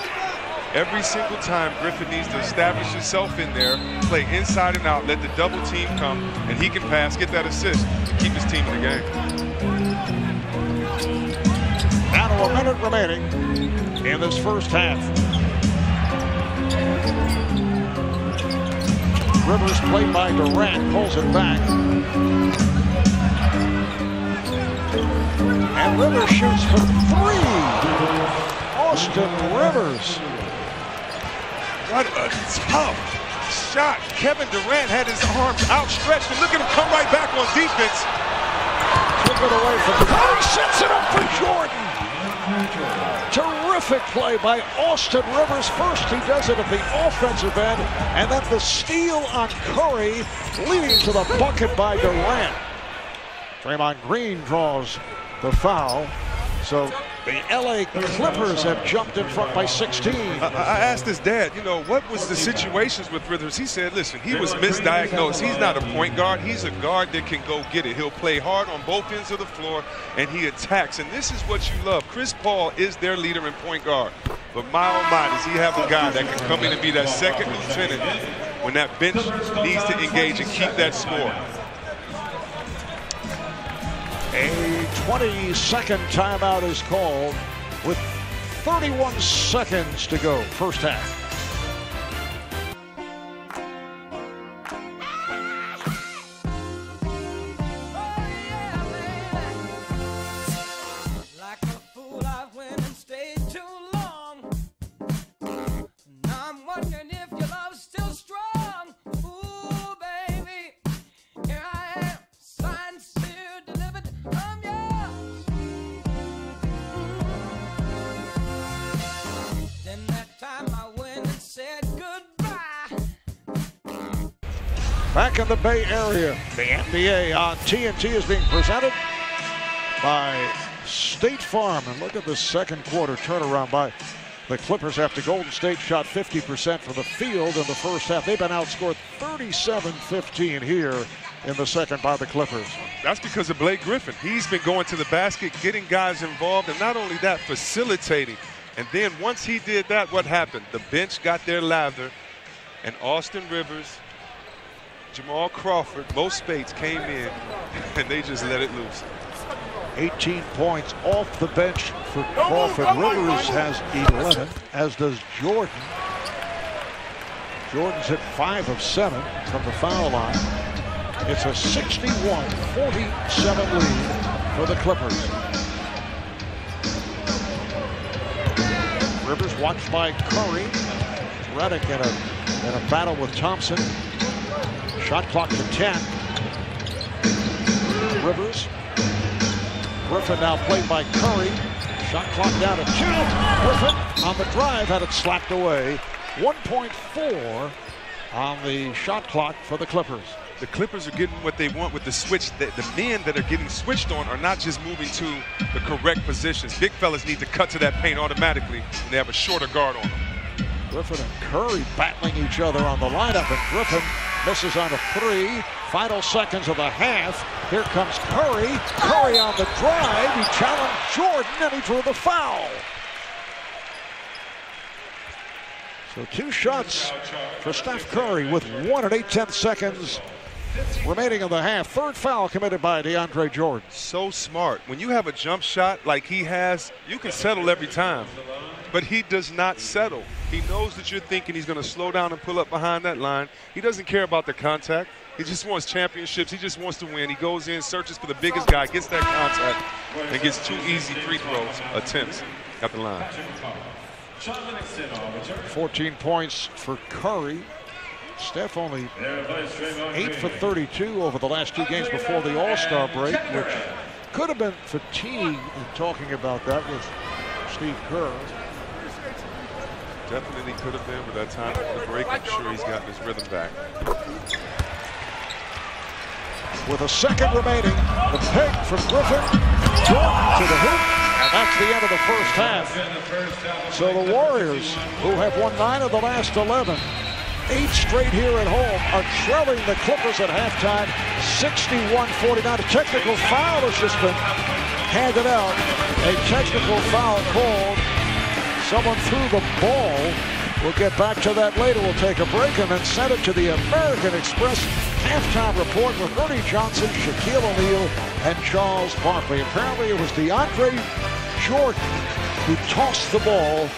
Every single time Griffin needs to establish himself in there, play inside and out, let the double team come, and he can pass, get that assist to keep his team in the game. Down to 1 minute remaining in this first half. Rivers played by Durant, pulls it back. And Rivers shoots for 3. Austin Rivers. What a tough shot. Kevin Durant had his arms outstretched, and look at him come right back on defense. Took it away from Curry, sets it up for Jordan. Terrific play by Austin Rivers. First he does it at the offensive end, and then the steal on Curry, leading to the bucket by Durant. Draymond Green draws the foul. So the LA Clippers have jumped in front by 16. I asked his dad, you know, what was the situations with Rivers? He said, listen, he was misdiagnosed. He's not a point guard. He's a guard that can go get it. He'll play hard on both ends of the floor, and he attacks. And this is what you love. Chris Paul is their leader in point guard. But my oh my, does he have a guy that can come in and be that second lieutenant when that bench needs to engage and keep that score. A 20-second timeout is called with 31 seconds to go, first half. Like a fool, I went and stayed too long. Now I'm wondering if your love's still strong. Ooh, baby, here I am, signed, sealed, delivered. I'm yours. Then that time I went and said goodbye. Back in the Bay Area, the NBA on TNT is being presented by State Farm. And look at the second quarter turnaround by the Clippers, after Golden State shot 50% from the field in the first half, they've been outscored 37-15 here in the second by the Clippers. That's because of Blake Griffin. He's been going to the basket, getting guys involved, and not only that, facilitating. And then once he did that, what happened? The bench got their lather, and Austin Rivers, Jamal Crawford, Mo Spates came in, and they just let it loose. 18 points off the bench for Crawford. Rivers has 11, as does Jordan. Jordan's hit 5 of 7 from the foul line. It's a 61-47 lead for the Clippers. Rivers watched by Curry. Redick in a battle with Thompson. Shot clock to 10. Rivers. Griffin now played by Curry. Shot clock down to 2. Griffin on the drive had it slapped away. 1.4 on the shot clock for the Clippers. The Clippers are getting what they want with the switch. The men that are getting switched on are not just moving to the correct positions. Big fellas need to cut to that paint automatically, and they have a shorter guard on them. Griffin and Curry battling each other on the lineup, and Griffin misses on a 3. Final seconds of the half. Here comes Curry. Curry on the drive. He challenged Jordan, and he drew the foul. So 2 shots for Steph Curry with 1 and 8/10 seconds remaining in the half. Third foul committed by DeAndre Jordan. So smart. When you have a jump shot like he has, you can settle every time. But he does not settle. He knows that you're thinking he's going to slow down and pull up behind that line. He doesn't care about the contact. He just wants championships. He just wants to win. He goes in, searches for the biggest guy, gets that contact, and gets 2 easy free throws attempts at the line. 14 points for Curry. Steph only 8 for 32 over the last 2 games before the All-Star break, which could have been fatigue in talking about that with Steve Kerr. Definitely could have been, but that time at the break, I'm sure he's gotten his rhythm back. With a second remaining, the peg from Griffin, Jordan to the hoop, and that's the end of the first half. So the Warriors, who have won 9 of the last 11, 8 straight here at home, are trailing the Clippers at halftime, 61-49. A technical foul has just been handed out. A technical foul called. Someone threw the ball. We'll get back to that later. We'll take a break and then send it to the American Express halftime report with Ernie Johnson, Shaquille O'Neal, and Charles Barkley. Apparently it was DeAndre Jordan who tossed the ball,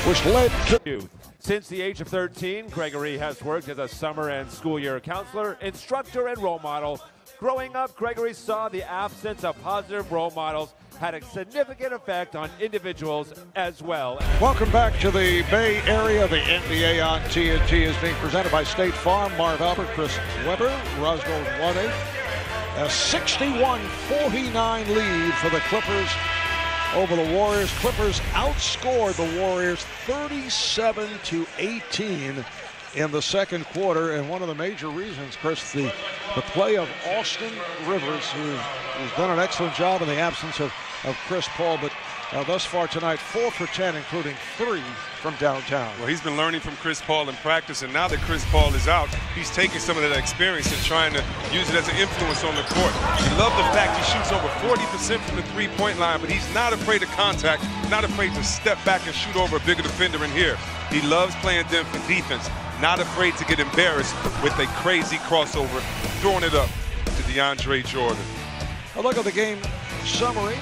which led to... Since the age of 13, Gregory has worked as a summer and school year counselor, instructor, and role model. Growing up, Gregory saw the absence of positive role models had a significant effect on individuals as well. Welcome back to the Bay Area. The NBA on TNT is being presented by State Farm. Marv Albert, Chris Webber, Roscoe 1-8. A 61-49 lead for the Clippers over the Warriors. Clippers outscored the Warriors 37-18 in the second quarter, and one of the major reasons, Chris, the play of Austin Rivers, who's done an excellent job in the absence of Chris Paul, but thus far tonight, 4 for 10, including 3 from downtown. Well, he's been learning from Chris Paul in practice, and now that Chris Paul is out, he's taking some of that experience and trying to use it as an influence on the court. We love the fact he shoots over 40% from the three-point line, but he's not afraid of contact, not afraid to step back and shoot over a bigger defender in here. He loves playing defense, not afraid to get embarrassed with a crazy crossover, throwing it up to DeAndre Jordan. A look at the game summary.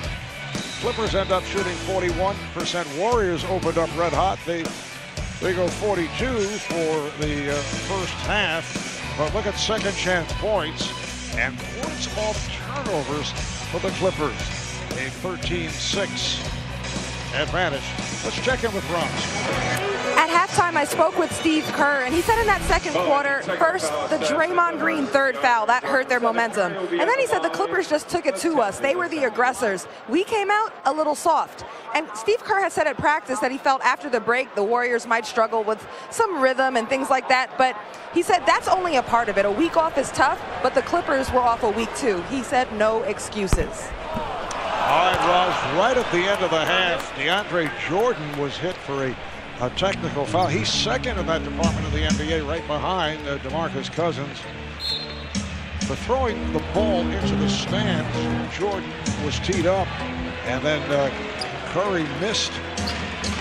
Clippers end up shooting 41%. Warriors opened up red hot. They go 42 for the first half. But look at second chance points and points off turnovers for the Clippers. A 13-6 advantage. Let's check in with Ross. At halftime, I spoke with Steve Kerr, and he said in that second quarter, first, the Draymond Green third foul, that hurt their momentum. And then he said the Clippers just took it to us. They were the aggressors. We came out a little soft. And Steve Kerr has said at practice that he felt after the break the Warriors might struggle with some rhythm and things like that. But he said that's only a part of it. A week off is tough, but the Clippers were off a week too. He said no excuses. All right, Ross, right at the end of the half, DeAndre Jordan was hit for a technical foul. He's second in that department of the NBA, right behind DeMarcus Cousins. For throwing the ball into the stands, Jordan was teed up, and then Curry missed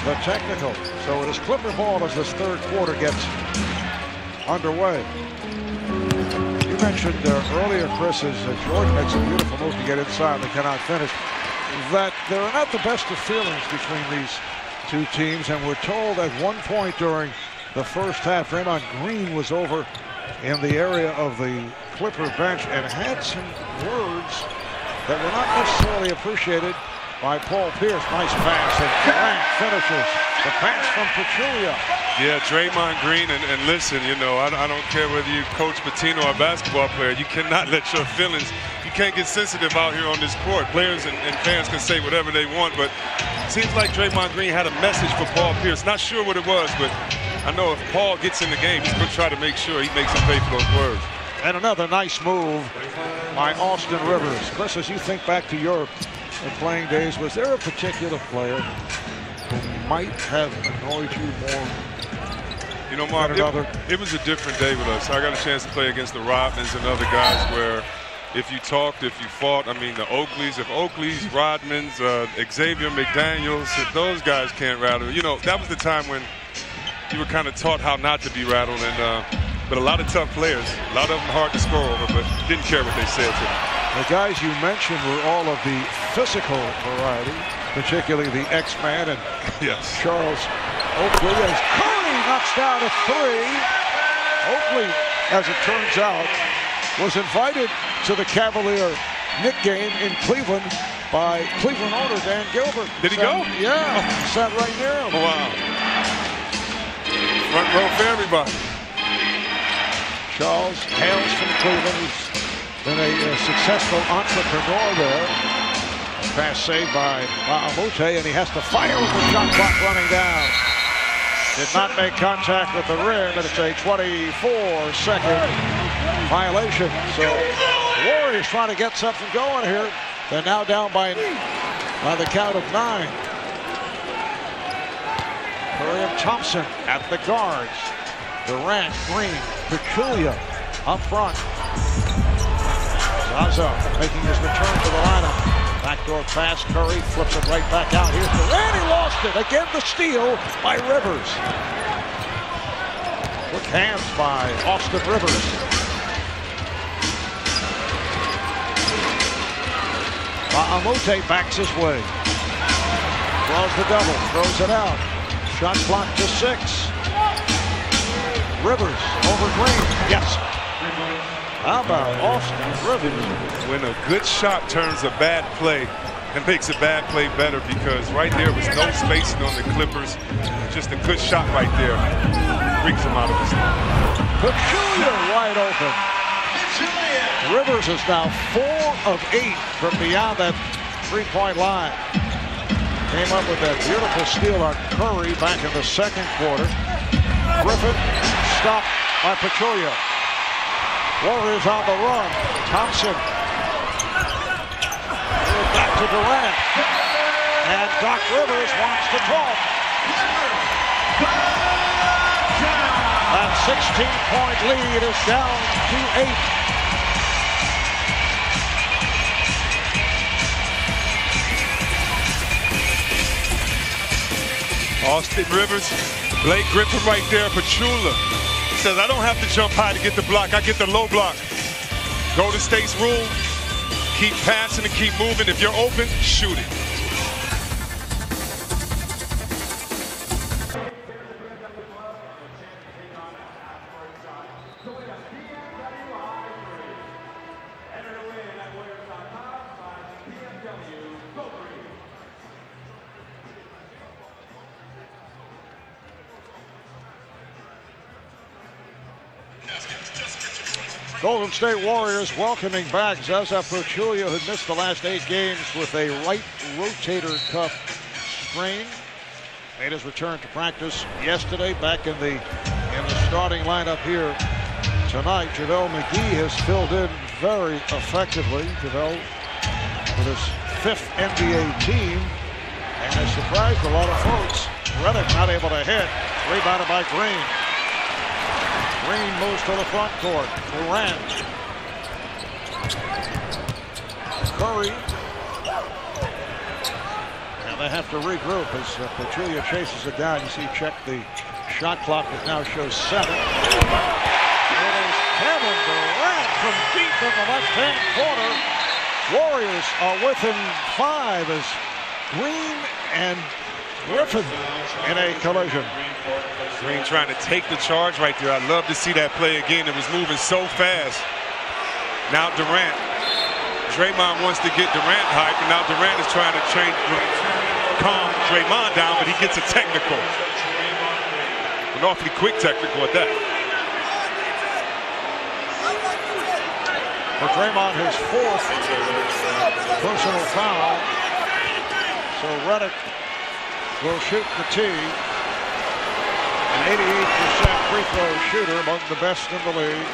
the technical. So it is Clipper ball as this third quarter gets underway. You mentioned earlier, Chris, as Jordan makes a beautiful move to get inside and cannot finish, that there are not the best of feelings between these two teams, and we're told at one point during the first half, Draymond Green was over in the area of the Clipper bench and had some words that were not necessarily appreciated by Paul Pierce. Nice pass, and Durant finishes the pass from Pachulia. Yeah, Draymond Green, and listen, you know, I don't care whether you coach Pitino or a basketball player, you cannot let your feelings, you can't get sensitive out here on this court. Players and fans can say whatever they want, but it seems like Draymond Green had a message for Paul Pierce. Not sure what it was, but I know if Paul gets in the game, he's going to try to make sure he makes him pay for those words. And another nice move by Austin Rivers. Chris, as you think back to your playing days, was there a particular player who might have annoyed you more? You know, Mark, it was a different day with us. I got a chance to play against the Rodmans and other guys where if you talked, if you fought, I mean, the Oakleys, Rodmans, Xavier McDaniels, if those guys can't rattle, you know, that was the time when you were kind of taught how not to be rattled. And but a lot of tough players, a lot of them hard to score over, but didn't care what they said to them. The guys you mentioned were all of the physical variety, particularly the X-Man and Charles Oakley, as Curry knocks down a three. Oakley, as it turns out, was invited to the Cavalier Knick game in Cleveland by Cleveland owner Dan Gilbert. Did he go? Yeah, sat right near him. Oh, wow. Front row for everybody. Charles hails from Cleveland. He's been a successful entrepreneur there. Pass saved by Ba'amute, and he has to fire with the shot clock running down. Did not make contact with the rim, and it's a 24-second violation. So the Warriors trying to get something going here. They're now down by the count of 9. Curry and Thompson at the guards. Durant, Green, Pachulia up front. Zaza making his return to the lineup. Backdoor pass, Curry flips it right back out. Here's Durant, he lost it. Again, the steal by Rivers. Quick hands by Austin Rivers. Ba'amute backs his way. Draws the double, throws it out. Shot clock to 6. Rivers over Green. Yes. How about Austin Rivers? When a good shot turns a bad play and makes a bad play better, because right there was no spacing on the Clippers. Just a good shot right there. Freaks him out of his line. Pachulia wide open. Rivers is now 4 of 8 from beyond that three-point line. Came up with that beautiful steal on Curry back in the second quarter. Griffin stopped by Pachulia. Warriors on the run. Thompson. Back to Durant. And Doc Rivers wants to talk. That 16-point lead is down to 8. Austin Rivers, Blake Griffin right there, Pachulia. Says, I don't have to jump high to get the block. I get the low block. Golden State's rule, keep passing and keep moving. If you're open, shoot it. Golden State Warriors welcoming back Zaza Pachulia, who missed the last 8 games with a right rotator cuff sprain. Made his return to practice yesterday, back in the starting lineup here tonight. JaVale McGee has filled in very effectively. JaVale with his 5th NBA team, and has surprised a lot of folks. Redick not able to hit. Rebounded by Green. Green moves to the front court. Durant. Curry. And they have to regroup as Pachulia chases it down. You see, check the shot clock that now shows 7. It is Kevin Durant from deep in the left-hand corner. Warriors are within 5 as Green and Griffin in a collision. Green trying to take the charge right there. I'd love to see that play again. It was moving so fast. Now Durant. Draymond wants to get Durant hype, and now Durant is trying to calm Draymond down, but he gets a technical. An awfully quick technical at that. For Draymond, his 4th personal foul. So Redick will shoot the tee. An 88% free throw shooter, among the best in the league.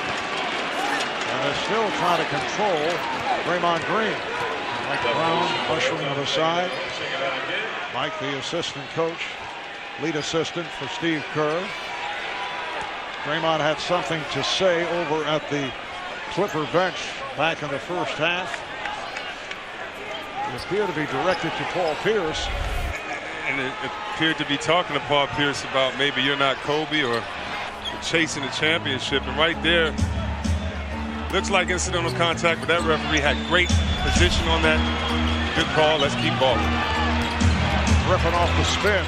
And they're still trying to control Draymond Green. Mike Brown ushering to the side. Mike, the assistant coach, lead assistant for Steve Kerr. Draymond had something to say over at the Clipper bench back in the first half. It appeared to be directed to Paul Pierce. And it appeared to be talking to Paul Pierce about maybe you're not Kobe or chasing the championship. And right there, looks like incidental contact, but that referee had great position on that. Good call. Let's keep balling. Griffin off the spin.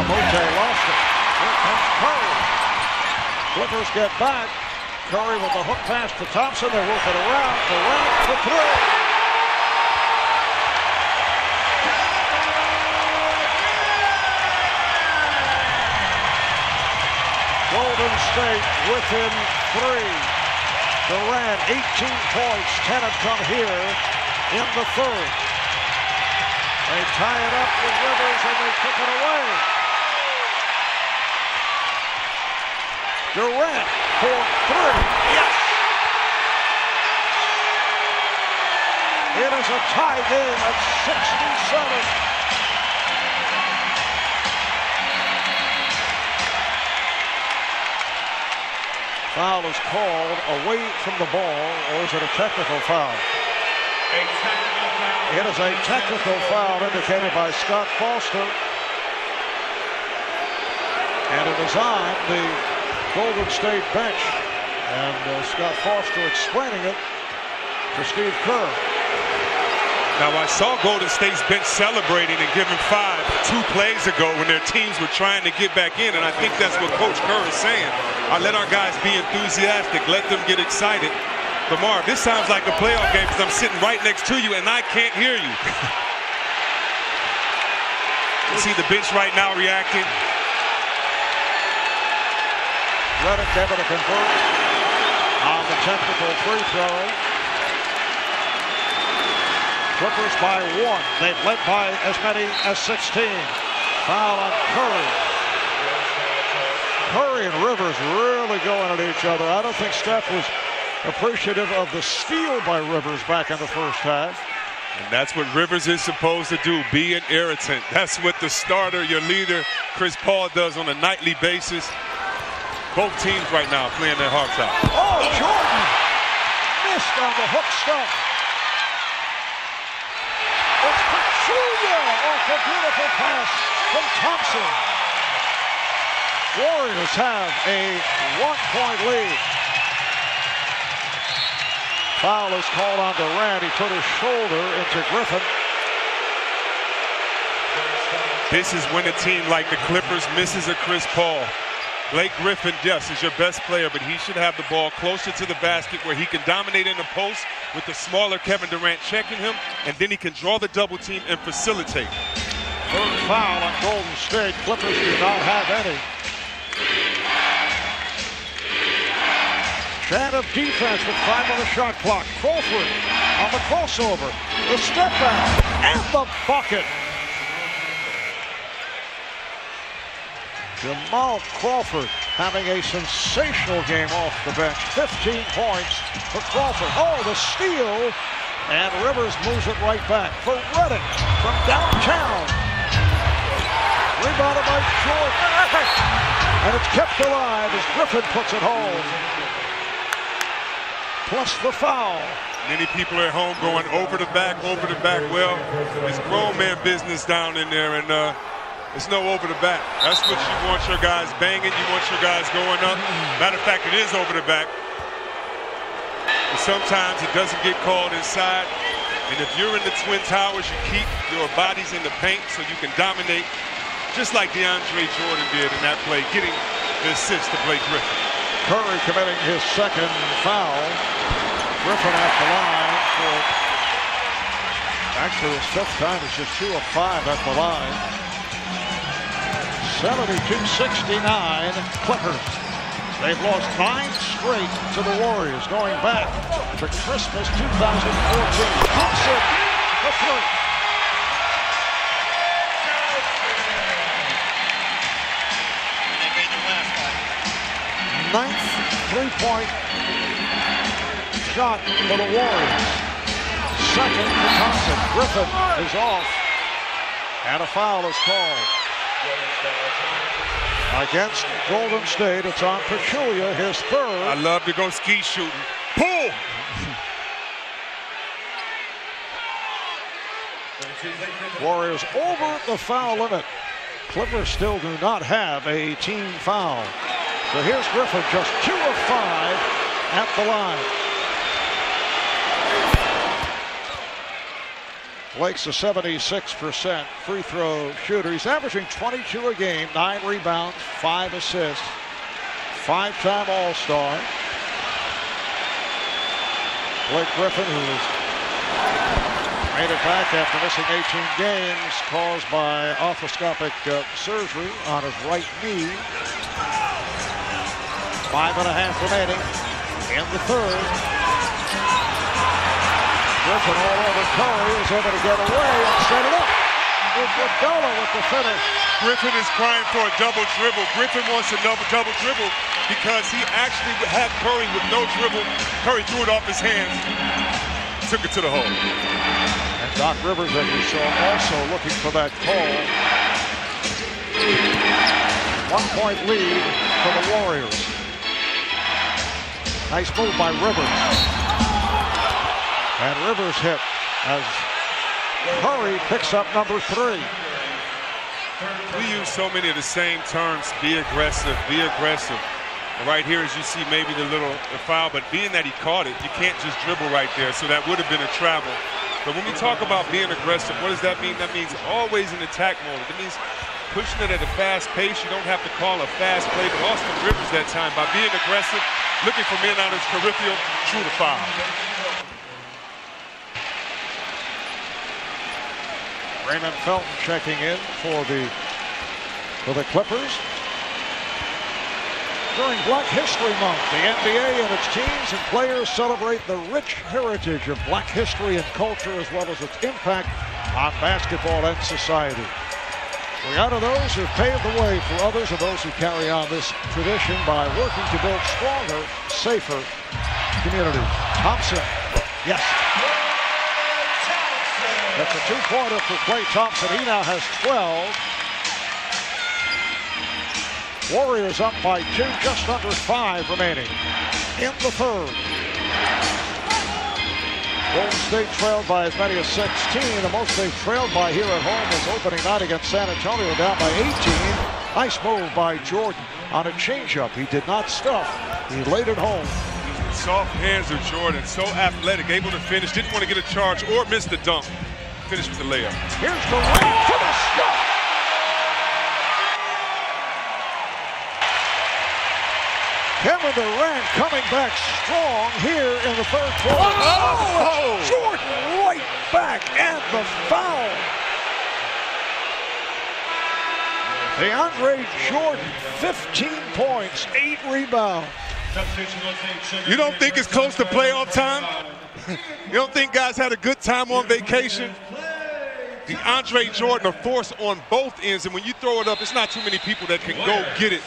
Mote lost it. Here comes Curry. Clippers get back. Curry with the hook pass to Thompson. They work it around. Durant for 3. Golden State within 3. Durant, 18 points, 10 have come here in the 3rd. They tie it up with Rivers and they kick it away. Durant for 3. Yes! It is a tie game at 67. Foul is called away from the ball, or is it a technical foul? It is a technical foul indicated by Scott Foster. And it is on the Golden State bench. And Scott Foster explaining it to Steve Kerr. Now, I saw Golden State's bench celebrating and giving 5 2 plays ago when their teams were trying to get back in, and I think that's what Coach Kerr is saying. I let our guys be enthusiastic, let them get excited. But Marv, this sounds like a playoff game because I'm sitting right next to you and I can't hear you. You see the bench right now reacting. Redick able to convert on the technical free throw. Clippers by 1. They've led by as many as 16. Foul on Curry. Curry and Rivers really going at each other. I don't think Steph was appreciative of the steal by Rivers back in the first half. And that's what Rivers is supposed to do, be an irritant. That's what the starter, your leader, Chris Paul, does on a nightly basis. Both teams right now playing their hearts out. Oh, Jordan missed on the hook stuff. It's Pachulia off a beautiful pass from Thompson. Warriors have a 1-point lead. Foul is called on Durant. He put his shoulder into Griffin. This is when a team like the Clippers misses a Chris Paul. Blake Griffin, yes, is your best player, but he should have the ball closer to the basket where he can dominate in the post with the smaller Kevin Durant checking him, and then he can draw the double team and facilitate. Third foul on Golden State. Clippers do not have any. Chant of defense with 5 on the shot clock. Crawford on the crossover. The step back and the bucket. Jamal Crawford having a sensational game off the bench. 15 points for Crawford. Oh, the steal. And Rivers moves it right back for Reddick from downtown. Rebounded by Jordan. And it's kept alive as Griffin puts it home. Plus the foul. Many people at home going over the back. Well, it's grown man business down in there, and it's no over the back. That's what you want your guys banging. You want your guys going up. Matter of fact, it is over the back. But sometimes it doesn't get called inside. And if you're in the Twin Towers, you keep your bodies in the paint so you can dominate, just like DeAndre Jordan did in that play, getting the assist to play Griffin. Curry committing his second foul. Griffin at the line for actually his fifth time. It's just 2 of 5 at the line. 72-69 Clippers. They've lost 9 straight to the Warriors going back to Christmas 2014. Thompson, the three. Ninth three-point shot for the Warriors. Second for Thompson. Griffin is off. And a foul is called. Against Golden State, it's on Pachulia, his third. I love to go ski shooting. Pull! Warriors over the foul limit. Clippers still do not have a team foul. So here's Griffin, just 2 of 5 at the line. Blake's a 76% free throw shooter. He's averaging 22 a game, 9 rebounds, 5 assists. 5-time All-Star. Blake Griffin, who has made it back after missing 18 games caused by arthroscopic surgery on his right knee. 5.5 remaining in the third. Griffin all over Curry, is able to get away and set it up. With Iguodala with the finish. Griffin is crying for a double dribble. Griffin wants a double dribble because he actually had Curry with no dribble. Curry threw it off his hands, took it to the hole. And Doc Rivers, as you saw, also looking for that call. 1-point lead for the Warriors. Nice move by Rivers. And Rivers hit as Curry picks up number 3. We use so many of the same terms, be aggressive, be aggressive. And right here, as you see, maybe the foul, but being that he caught it, you can't just dribble right there, so that would have been a travel. But when we talk about being aggressive, what does that mean? That means always in attack mode. That means pushing it at a fast pace. You don't have to call a fast play, but Austin Rivers that time, by being aggressive, looking for men on his peripheral, drew the foul. Raymond Felton checking in for the Clippers. During Black History Month, the NBA and its teams and players celebrate the rich heritage of Black history and culture, as well as its impact on basketball and society. We honor those who paved the way for others and those who carry on this tradition by working to build stronger, safer communities. Thompson, yes. That's a 2-pointer for Klay Thompson. He now has 12. Warriors up by 2, just under 5 remaining in the third. Golden State trailed by as many as 16. The most they've trailed by here at home was opening night against San Antonio, down by 18. Nice move by Jordan on a changeup. He did not stuff. He laid it home. Soft hands of Jordan, so athletic, able to finish, didn't want to get a charge or miss the dunk. Finish with the layup. Here's Durant for the stop. Kevin Durant coming back strong here in the third quarter. Oh! Jordan right back and the foul. DeAndre Jordan, 15 points, 8 rebounds. You don't think it's close to playoff time? You don't think guys had a good time on vacation? DeAndre Jordan, a force on both ends, and when you throw it up, it's not too many people that can go get it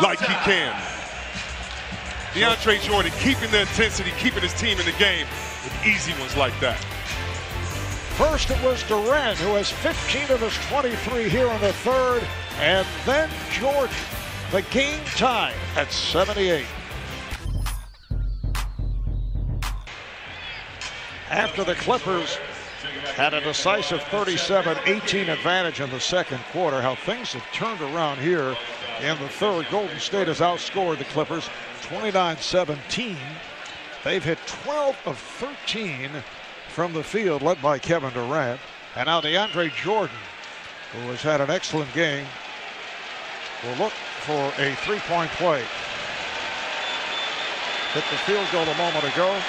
like he can. DeAndre Jordan keeping the intensity, keeping his team in the game with easy ones like that. First it was Durant, who has 15 of his 23 here in the third, and then Jordan. The game tie at 78. After the Clippers had a decisive 37-18 advantage in the second quarter, how things have turned around here in the third. Golden State has outscored the Clippers 29-17. They've hit 12 of 13 from the field, led by Kevin Durant. And now DeAndre Jordan, who has had an excellent game, will look for a three-point play. Hit the field goal a moment ago,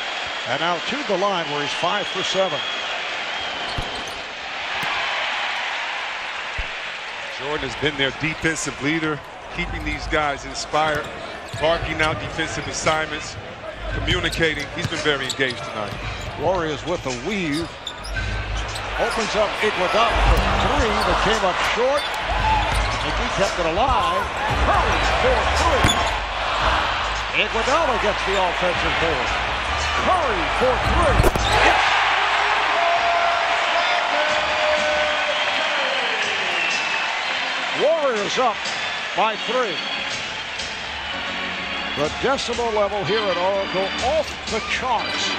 and now to the line where he's 5 for 7. Jordan has been their defensive leader, keeping these guys inspired, barking out defensive assignments, communicating. He's been very engaged tonight. Warriors with the weave. Opens up Iguodala for three that came up short. McGee kept it alive. Curry for three. Iguodala gets the offensive board. Curry for three. Yes. Warriors up by 3. The decibel level here at Oracle off the charts.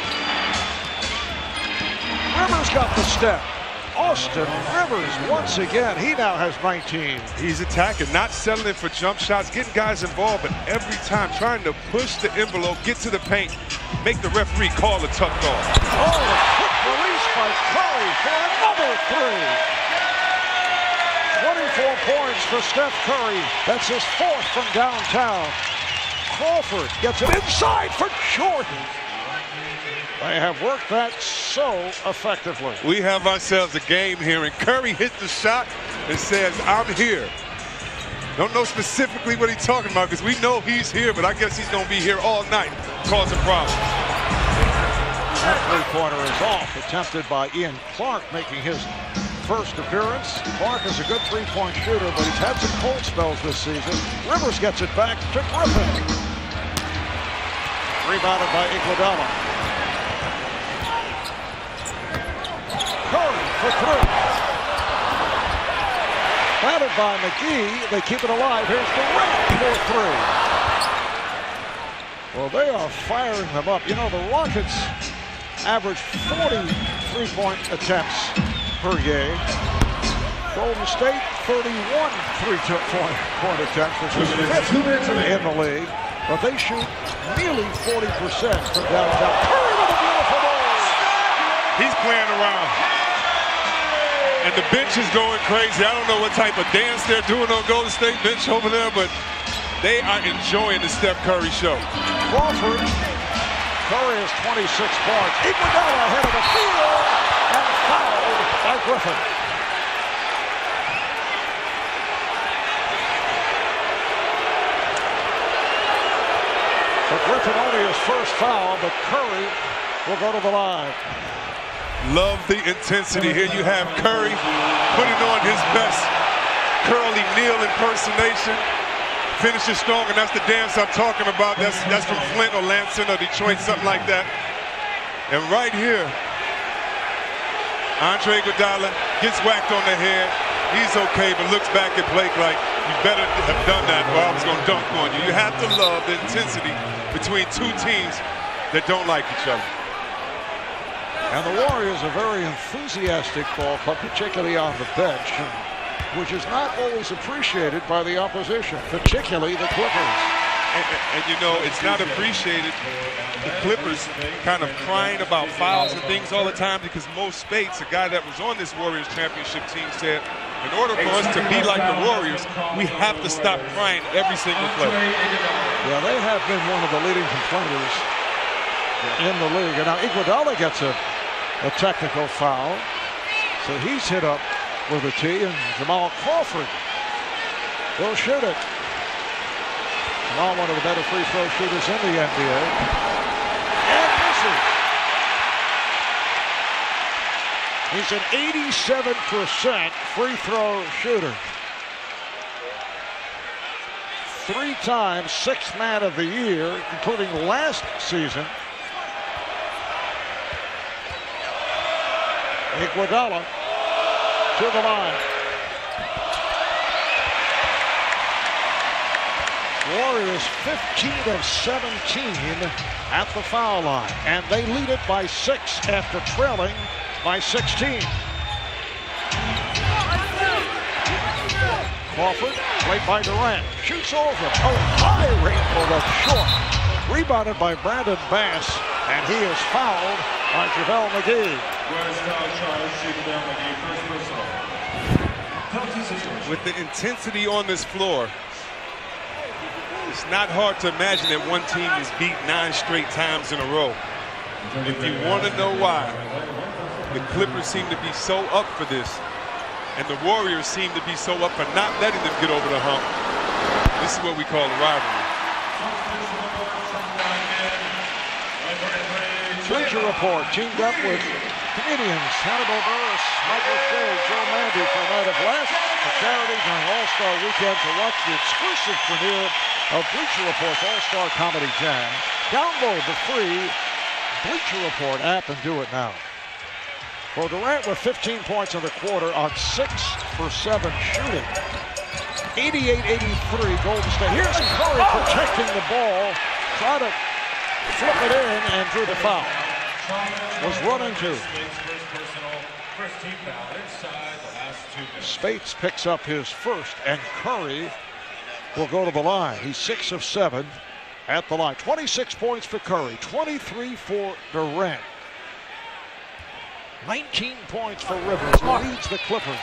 Rivers got the step. Austin Rivers once again. He now has 19. He's attacking, not settling for jump shots, getting guys involved, but every time trying to push the envelope, get to the paint, make the referee call a tough call. Oh, a quick release by Curry for another 3. 24 points for Steph Curry. That's his 4th from downtown. Crawford gets it inside for Jordan. They have worked that so effectively. We have ourselves a game here, and Curry hit the shot and says, I'm here. Don't know specifically what he's talking about because we know he's here, but I guess he's going to be here all night, causing problems. That three-pointer is off, attempted by Ian Clark, making his first appearance. Clark is a good three-point shooter, but he's had some cold spells this season. Rivers gets it back to Griffin. Rebounded by Iguodala. Curry for 3. Batted by McGee. They keep it alive. Here's Durant for 3. Well, they are firing them up. You know, the Rockets average 40 three-point attempts per game. Golden State, 31 three-point attempts, which is 5th in the league. But they shoot nearly 40% from downtown. Curry with a beautiful ball. He's playing around. And the bench is going crazy. I don't know what type of dance they're doing on Golden State bench over there, but they are enjoying the Steph Curry show. Crawford. Curry has 26 points. Iguodala ahead of the field and fouled by Griffin. But Griffin only his first foul, but Curry will go to the line. Love the intensity. Here you have Curry putting on his best Curly Neal impersonation. Finishes strong, and that's the dance I'm talking about. That's from Flint or Lansing or Detroit, something like that. And right here, Andre Iguodala gets whacked on the head. He's okay, but looks back at Blake like, you better have done that or I was going to dunk on you. You have to love the intensity between two teams that don't like each other. And the Warriors are very enthusiastic ball club, particularly on the bench, which is not always appreciated by the opposition, particularly the Clippers. And you know, it's not appreciated. The Clippers kind of crying about fouls and things all the time because Mo Spates, a guy that was on this Warriors championship team, said, in order for us to be like the Warriors, we have to stop crying every single play. Yeah, they have been one of the leading complainers in the league. And now Iguodala gets a technical foul. So he's hit up with a tee, and Jamal Crawford will shoot it. Jamal, one of the better free throw shooters in the NBA. And misses. He's an 87% free throw shooter. 3 times sixth man of the year, including last season. Iguodala to the line. Warriors 15 of 17 at the foul line, and they lead it by 6 after trailing by 16. Crawford, played by Durant, shoots over. Oh, high rainbow, that's short. Rebounded by Brandon Bass, and he is fouled by JaVale McGee. With the intensity on this floor, it's not hard to imagine that one team is beat 9 straight times in a row. If you want to know why, the Clippers seem to be so up for this, and the Warriors seem to be so up for not letting them get over the hump. This is what we call a rivalry. Bleacher Report teamed up with comedians Hannibal Buress, Michael Shea, Joe Mandy for a night of laughs for charity during All-Star Weekend to watch the exclusive premiere of Bleacher Report's All-Star Comedy Jam. Download the free Bleacher Report app and do it now. Well, Durant with 15 points in the quarter on 6 for 7 shooting. 88-83 Golden State. Here's Curry protecting the ball. Try to flip it in and drew the foul. Was running to. Spates picks up his first, and Curry will go to the line. He's 6 of 7 at the line. 26 points for Curry, 23 for Durant. 19 points for Rivers, leads the Clippers.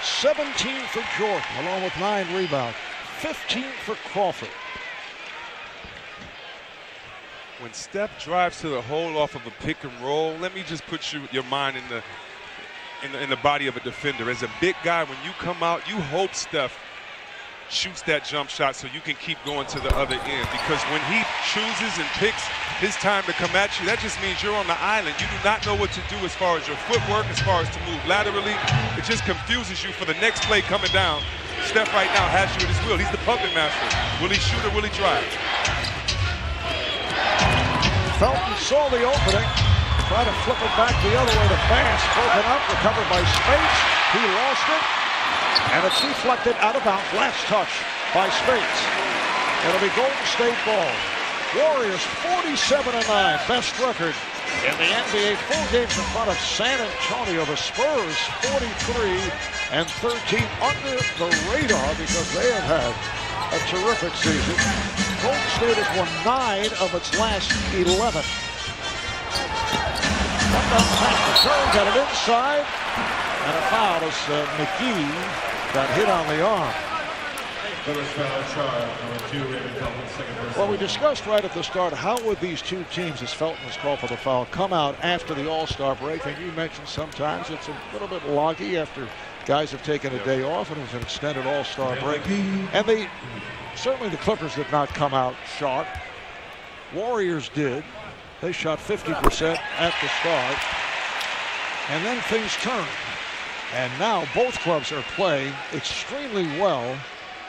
17 for Jordan, along with 9 rebounds. 15 for Crawford. When Steph drives to the hole off of a pick and roll, let me just put your mind in the body of a defender. As a big guy, when you come out, you hope Steph shoots that jump shot so you can keep going to the other end, because when he chooses and picks his time to come at you, that just means you're on the island. You do not know what to do as far as your footwork, as far as to move laterally. It just confuses you for the next play coming down. Steph right now has you at his wheel. He's the puppet master. Will he shoot or will he drive? Felton saw the opening, tried to flip it back the other way to Bass. Broken up, recovered by Spates. He lost it, and it's deflected out of bounds. Last touch by Spates. It'll be Golden State ball. Warriors 47-9, best record in the NBA. 4 games in front of San Antonio. The Spurs 43-13 under the radar because they have had a terrific season. Golden State has won 9 of its last 11. Up down pass to Curry, got it inside, and a foul as McGee got hit on the arm. Well, we discussed right at the start, how would these two teams, as Felton was called for the foul, come out after the All-Star break? And you mentioned sometimes it's a little bit loggy after guys have taken a day off and it was an extended All-Star break. And certainly the Clippers did not come out sharp. Warriors did. They shot 50% at the start. And then things turned. And now both clubs are playing extremely well,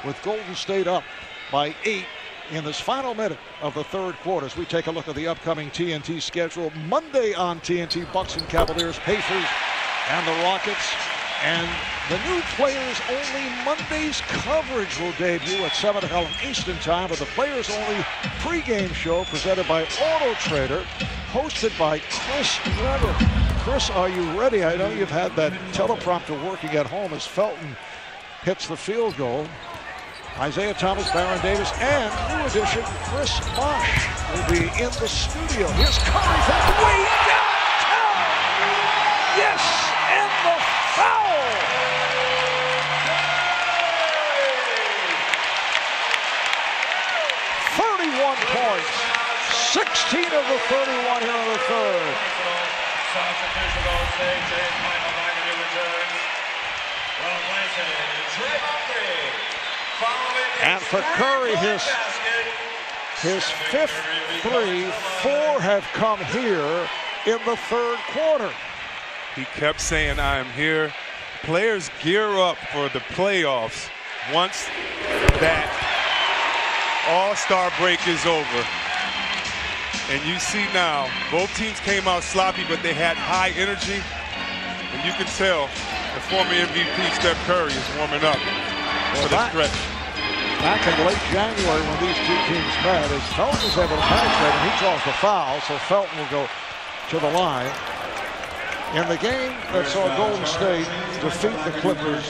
with Golden State up by 8 in this final minute of the third quarter. As we take a look at the upcoming TNT schedule. Monday on TNT, Bucks and Cavaliers, Pacers, and the Rockets. And the new Players Only Mondays coverage will debut at 7 o'clock Eastern Time with the Players Only pregame show presented by Auto Trader, hosted by Chris Webber. Chris, are you ready? I know you've had that teleprompter working at home as Felton hits the field goal. Isaiah Thomas, Baron Davis, and new addition Chris Bosh will be in the studio. Here's Curry from way downtown. Yes, and the foul. Points. 16 of the 31 here in the third. And for Curry, his 5th 3, 4 have come here in the third quarter. He kept saying, I am here. Players gear up for the playoffs once that All-Star break is over. And you see now, both teams came out sloppy, but they had high energy. And you can tell the former MVP Steph Curry is warming up for the stretch. Back in late January when these two teams met, as Felton was able to penetrate and he draws the foul, so Felton will go to the line. In the game that saw Golden State defeat the Clippers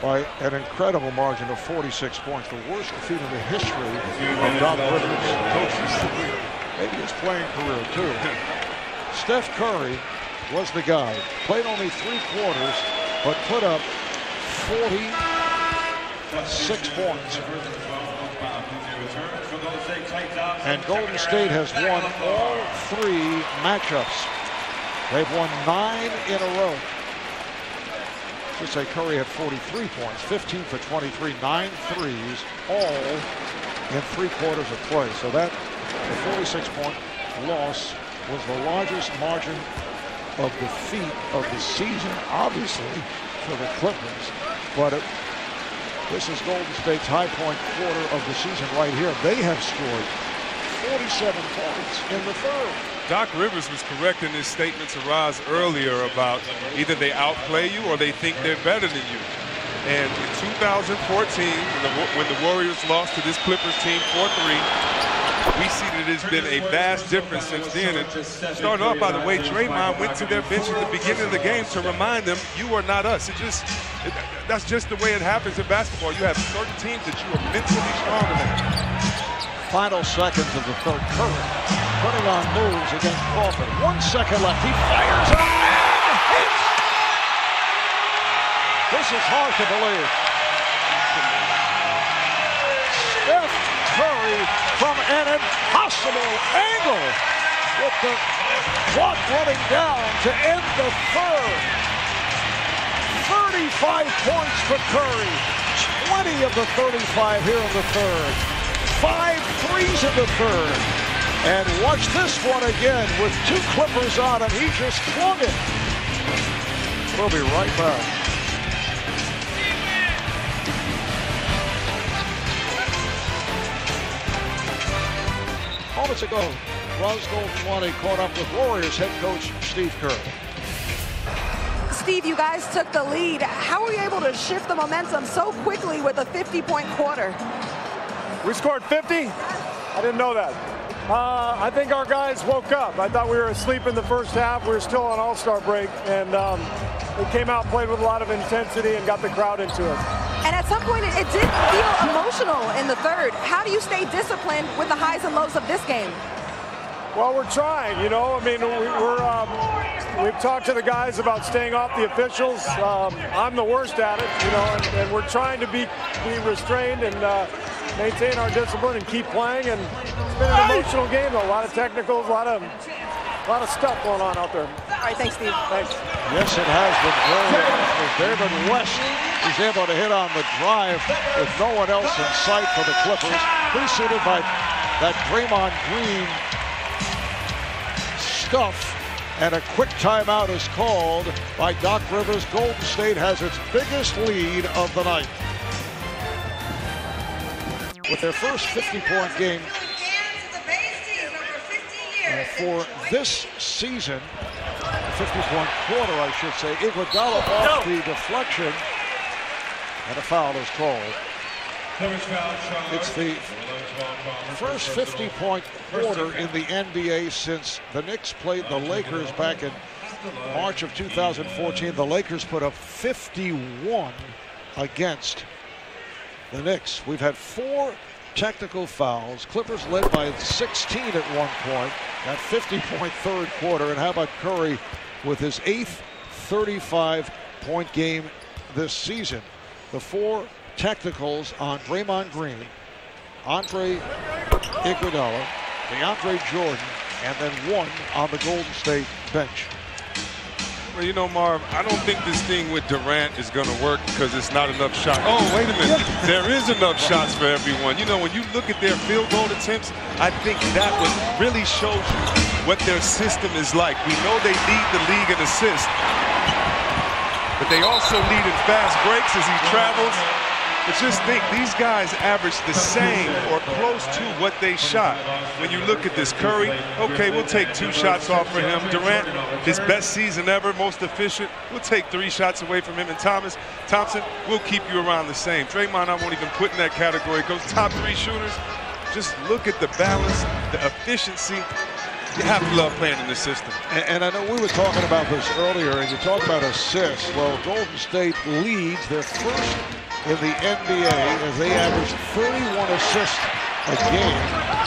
by an incredible margin of 46 points, the worst defeat in the history of Doc Rivers' coaching career, maybe his playing career too. Steph Curry was the guy. Played only 3 quarters, but put up 46 points. And Golden State has won all 3 matchups. They've won 9 in a row. Just say Curry had 43 points, 15 for 23, 9 threes, all in 3 quarters of play. So that, the 46-point loss was the largest margin of defeat of the season, obviously, for the Clippers. But this is Golden State's high point quarter of the season right here. They have scored 47 points in the third. Doc Rivers was correct in his statement to Roz earlier about either they outplay you or they think they're better than you. And in 2014, when the Warriors lost to this Clippers team 4-3, we see that there's been a vast difference since then. And starting off, by the way, Draymond went to their bench at the beginning of the game to remind them, you are not us. That's just the way it happens in basketball. You have certain teams that you are mentally stronger than. Final seconds of the third. Curry putting on moves against Crawford. 1 second left. He fires up and hits. This is hard to believe. Steph Curry from an impossible angle with the clock running down to end the third. 35 points for Curry. 20 of the 35 here in the third. 5 threes in the third. And watch this one again with 2 Clippers on him. He just flung it. We'll be right back. Moments ago, Roz Golden caught up with Warriors head coach Steve Kerr. Steve, you guys took the lead. How were you able to shift the momentum so quickly with a 50-point quarter? We scored 50? I didn't know that. I think our guys woke up. I thought we were asleep in the first half. We were still on All-Star break, and they came out, played with a lot of intensity, and got the crowd into it. And at some point, it did feel emotional in the third. How do you stay disciplined with the highs and lows of this game? Well, we're trying, you know. I mean, we've talked to the guys about staying off the officials. I'm the worst at it, you know, and we're trying to be restrained and maintain our discipline and keep playing. And it's been an emotional game, though. A lot of technicals, a lot of stuff going on out there. All right, thanks, Steve. Thanks. Yes, it has been very emotional. David West is able to hit on the drive with no one else in sight for the Clippers, preceded by that Draymond Green stuff, and a quick timeout is called by Doc Rivers. Golden State has its biggest lead of the night. With their first 50-point game for this season, 50-point quarter, I should say. Iguodala off the deflection, and a foul is called. It's the first 50-point quarter in the NBA since the Knicks played the Lakers back in March of 2014. The Lakers put up 51 against the Knicks. We've had 4 technical fouls. Clippers led by 16 at one point. That 50-point third quarter. And how about Curry with his 8th 35-point game this season? The 4 technicals on Draymond Green, Andre Iguodala, DeAndre Jordan, and then 1 on the Golden State bench. Well, you know, Marv, I don't think this thing with Durant is going to work because it's not enough shots. Oh, wait a minute. There is enough shots for everyone. You know, when you look at their field goal attempts, I think that would really shows you what their system is like. We know they lead the league in assists, but they also lead in fast breaks as he travels. But just think, these guys average the same or close to what they shot. When you look at this, Curry, okay, we'll take 2 shots off for him. Durant, his best season ever, most efficient. We'll take 3 shots away from him. And Thompson, we'll keep you around the same. Draymond, I won't even put in that category. Goes top 3 shooters. Just look at the balance, the efficiency. You have to love playing in this system. And I know we were talking about this earlier, and you talk about assists. Well, Golden State leads their first in the NBA as they average 31 assists a game.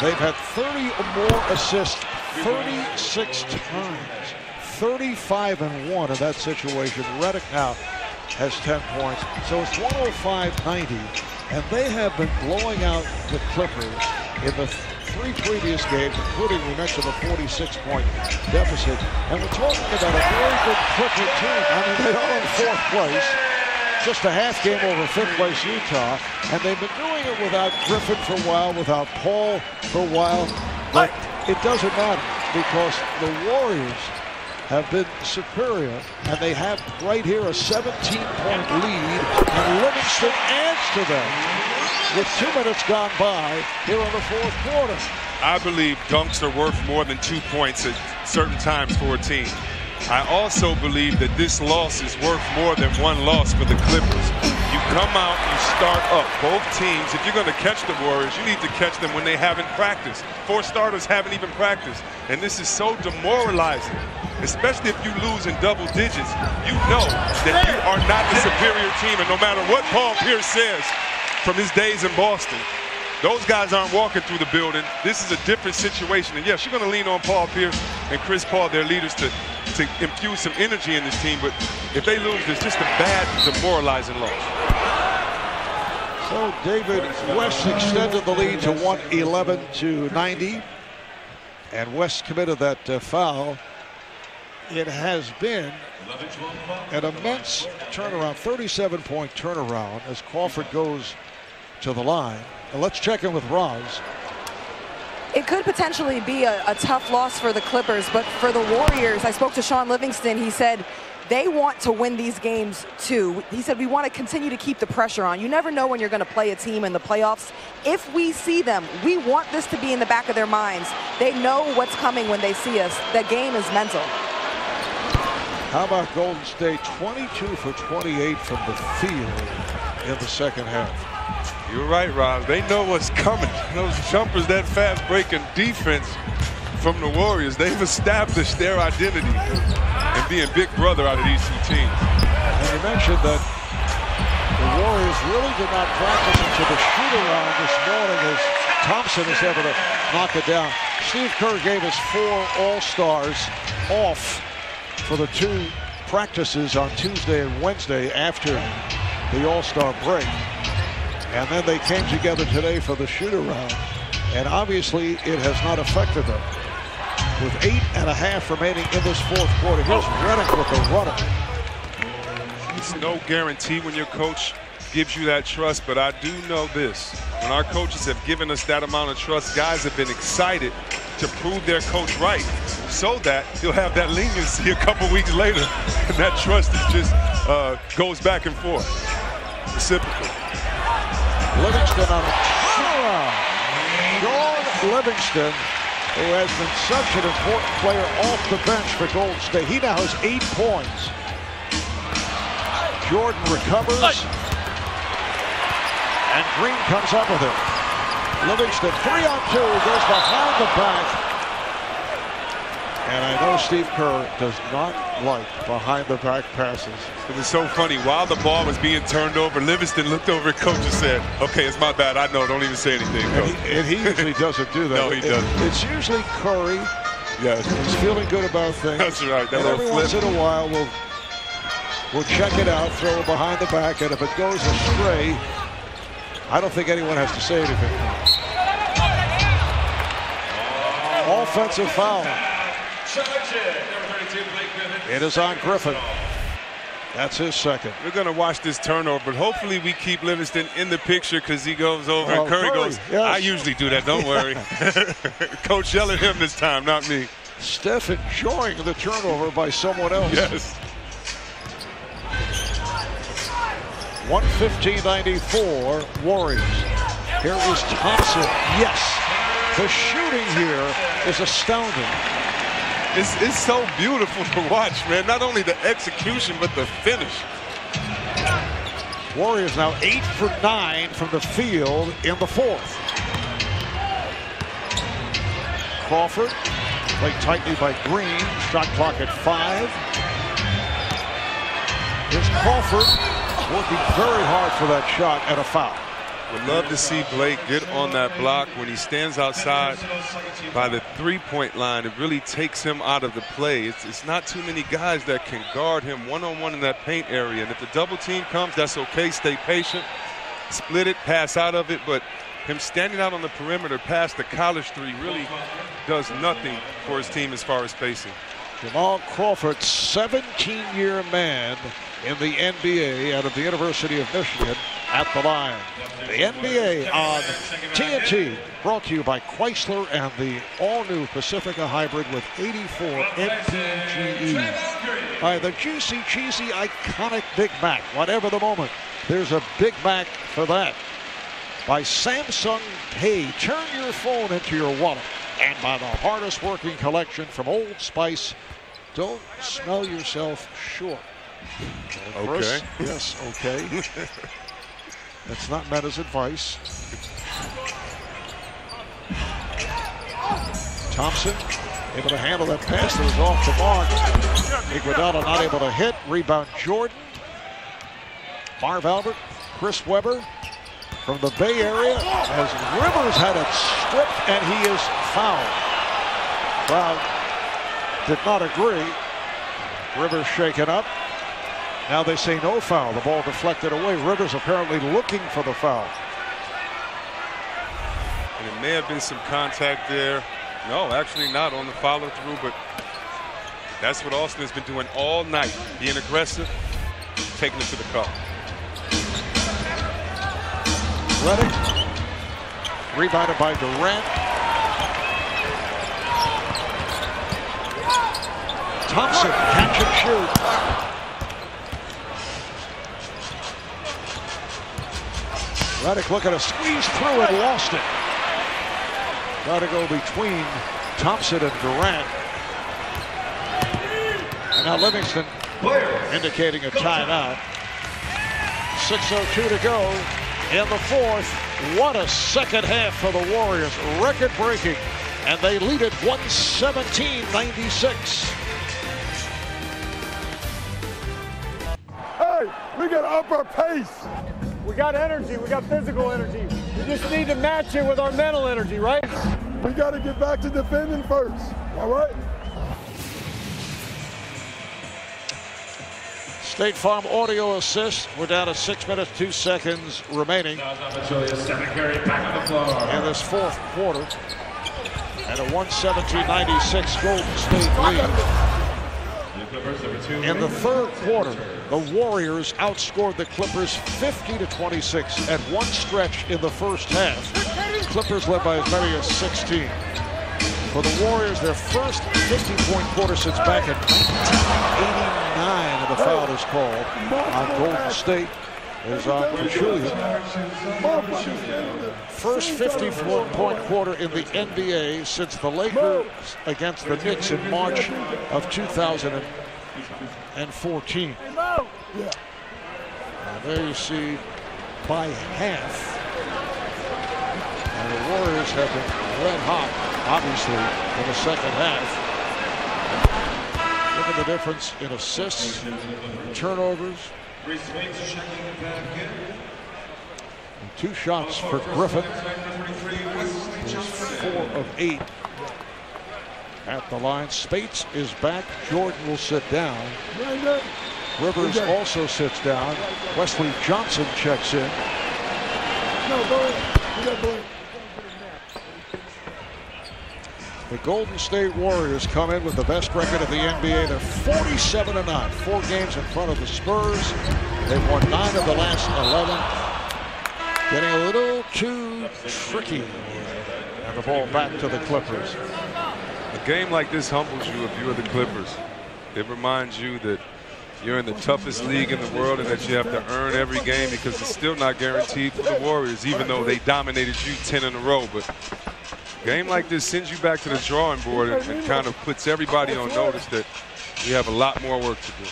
They've had 30 or more assists 36 times. 35-1 in that situation. Redick now has 10 points. So it's 105-90. And they have been blowing out the Clippers in the 3 previous games, including, we mentioned, a 46-point deficit. And we're talking about a very good Clipper team. I mean, they are in 4th place. Just a half game over 5th place Utah, and they've been doing it without Griffin for a while, without Paul for a while, but it doesn't matter because the Warriors have been superior, and they have right here a 17-point lead, and Livingston adds to them with 2 minutes gone by here in the 4th quarter. I believe dunks are worth more than 2 points at certain times for a team. I also believe that this loss is worth more than 1 loss for the Clippers. You come out, you start up. Both teams, if you're going to catch the Warriors, you need to catch them when they haven't practiced. 4 starters haven't even practiced. And this is so demoralizing, especially if you lose in double digits. You know that you are not the superior team. And no matter what Paul Pierce says from his days in Boston, those guys aren't walking through the building. This is a different situation. And yes, you're going to lean on Paul Pierce and Chris Paul, their leaders, to infuse some energy in this team. But if they lose, it's just a bad, demoralizing loss. So David West extended the lead to 111-90. And West committed that foul. It has been an immense turnaround, 37-point turnaround as Crawford goes to the line. And let's check in with Roz. It could potentially be a tough loss for the Clippers, but for the Warriors, I spoke to Sean Livingston. He said they want to win these games too. He said we want to continue to keep the pressure on. You never know when you're going to play a team in the playoffs. If we see them, we want this to be in the back of their minds. They know what's coming when they see us. The game is mental. How about Golden State? 22 for 28 from the field in the second half. You're right, Rob. They know what's coming. Those jumpers, that fast-breaking defense from the Warriors, they've established their identity in being big brother out of these 2 teams. And you mentioned that the Warriors really did not practice into the shoot-around this morning as Thompson is able to knock it down. Steve Kerr gave us 4 All-Stars off for the 2 practices on Tuesday and Wednesday after the All-Star break. And then they came together today for the shoot-around. And obviously, it has not affected them. With 8.5 remaining in this 4th quarter, here's Redick with the runner. It's no guarantee when your coach gives you that trust, but I do know this. When our coaches have given us that amount of trust, guys have been excited to prove their coach right so that he'll have that leniency a couple weeks later. And that trust just goes back and forth. Reciprocal. Livingston on a turnaround. Sean Livingston, who has been such an important player off the bench for Golden State. He now has 8 points. Jordan recovers. And Green comes up with it. Livingston 3-on-2, goes behind the back. And I know Steve Kerr does not like behind-the-back passes. It was so funny. While the ball was being turned over, Livingston looked over at coach and said, okay, it's my bad. I know. Don't even say anything, coach. And he usually doesn't do that. No, he doesn't. It's usually Curry. Yes. He's feeling good about things. That's right. That and every once in a while, we'll check it out, throw it behind the back, and if it goes astray, I don't think anyone has to say anything. Offensive foul. It is on Griffin. That's his second. We're going to watch this turnover, but hopefully we keep Livingston in the picture because he goes over and Curry goes, yes. I usually do that, don't worry. Coach yell at him this time, not me. Steph enjoying the turnover by someone else. Yes. 115-94 Warriors. Here is Thompson. Yes. The shooting here is astounding. It's so beautiful to watch, man. Not only the execution, but the finish. Warriors now 8 for 9 from the field in the fourth. Crawford played tightly by Green. Shot clock at 5. Here's Crawford working very hard for that shot and a foul. Would love to see Blake get on that block when he stands outside by the three-point line. It really takes him out of the play. It's not too many guys that can guard him one-on-one in that paint area. And if the double team comes, that's okay. Stay patient. Split it, pass out of it. But him standing out on the perimeter past the college three really does nothing for his team as far as spacing. Jamal Crawford, 17-year man in the NBA out of the University of Michigan at the line. The NBA on TNT, brought to you by Chrysler and the all-new Pacifica Hybrid with 84 MPGE. By the juicy, cheesy, iconic Big Mac. Whatever the moment, there's a Big Mac for that. By Samsung Pay, turn your phone into your wallet. And by the hardest working collection from Old Spice, don't smell yourself short. Okay. Yes, okay. That's not meant as advice. Thompson able to handle that pass that was off the mark. Iguodala not able to hit. Rebound Jordan. Marv Albert, Chris Webber from the Bay Area as Rivers had it stripped and he is fouled. Crowd did not agree. Rivers shaken up. Now they say no foul. The ball deflected away. Rivers apparently looking for the foul. And it may have been some contact there. No, actually not on the follow through, but that's what Austin has been doing all night. Being aggressive, taking it to the cup. Redick, rebounded by Durant. Thompson, catch and shoot. Redick looking to squeeze through and lost it. Got to go between Thompson and Durant. And now Livingston indicating a timeout. 6:02 to go in the fourth. What a second half for the Warriors. Record-breaking. And they lead it 117-96. Hey, we got to up our pace. We got energy. We got physical energy. We just need to match it with our mental energy, right? We got to get back to defending first. All right? State Farm audio assist. We're down to 6 minutes, 2 seconds remaining in this fourth quarter. And a 117-96 Golden State lead. In the third quarter, the Warriors outscored the Clippers 50-26 at one stretch in the first half. Clippers led by as many as 16. For the Warriors, their first 50-point quarter since back in 1989, and the foul is called on Golden State. Is on Pachulia. First 50-point quarter in the NBA since the Lakers against the Knicks in March of 2014. And there you see by half. And the Warriors have been red hot, obviously, in the second half. Look at the difference in assists, turnovers. 2 shots for Griffin. He's 4 of 8 at the line. Spates is back. Jordan will sit down. Rivers also sits down. Wesley Johnson checks in. The Golden State Warriors come in with the best record of the NBA. They're 47-9, 4 games in front of the Spurs. They've won 9 of the last 11. Getting a little too tricky. And the ball back to the Clippers. A game like this humbles you if you're the Clippers. It reminds you that you're in the toughest league in the world and that you have to earn every game, because it's still not guaranteed for the Warriors, even though they dominated you 10 in a row. But a game like this sends you back to the drawing board and kind of puts everybody on notice that we have a lot more work to do.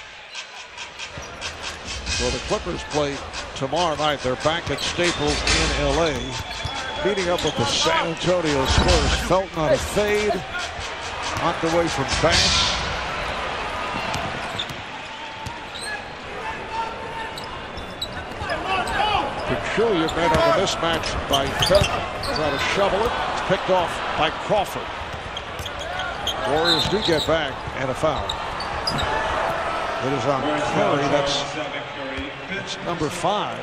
Well, the Clippers play tomorrow night. They're back at Staples in L.A., meeting up with the San Antonio Spurs. Felton on a fade, knocked away from Bass. Peculiar met on the mismatch by Felton. Try to shovel it. It's picked off by Crawford. Warriors do get back and a foul. It is on Curry. That's number 5.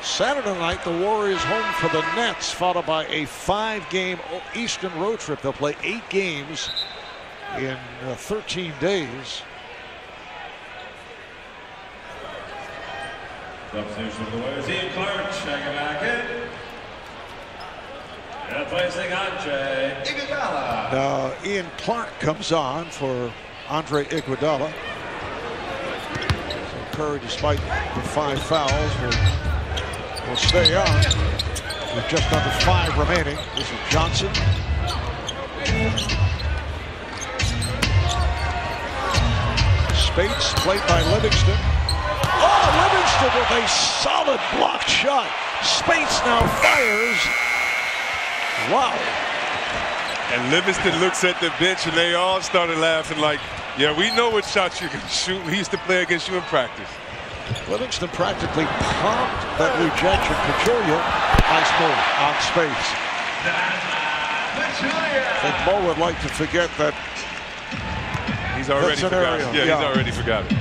Saturday night, the Warriors home for the Nets, followed by a 5-game Eastern road trip. They'll play 8 games in 13 days. Substitution for the Warriors, Ian Clark, checking back in. And placing Andre Iguodala. Now, Ian Clark comes on for Andre Iguodala. So Curry, despite the 5 fouls, will stay on with just under 5 remaining. This is Johnson. Spates played by Livingston. Oh, Livingston with a solid blocked shot. Spates now fires. Wow. And Livingston looks at the bench and they all started laughing like, yeah, we know what shots you can shoot. We used to play against you in practice. Livingston practically pumped that rejection. Peculiar, nice move on Spates. I think Mo would like to forget that. He's already forgot it. Yeah, he's already forgot it.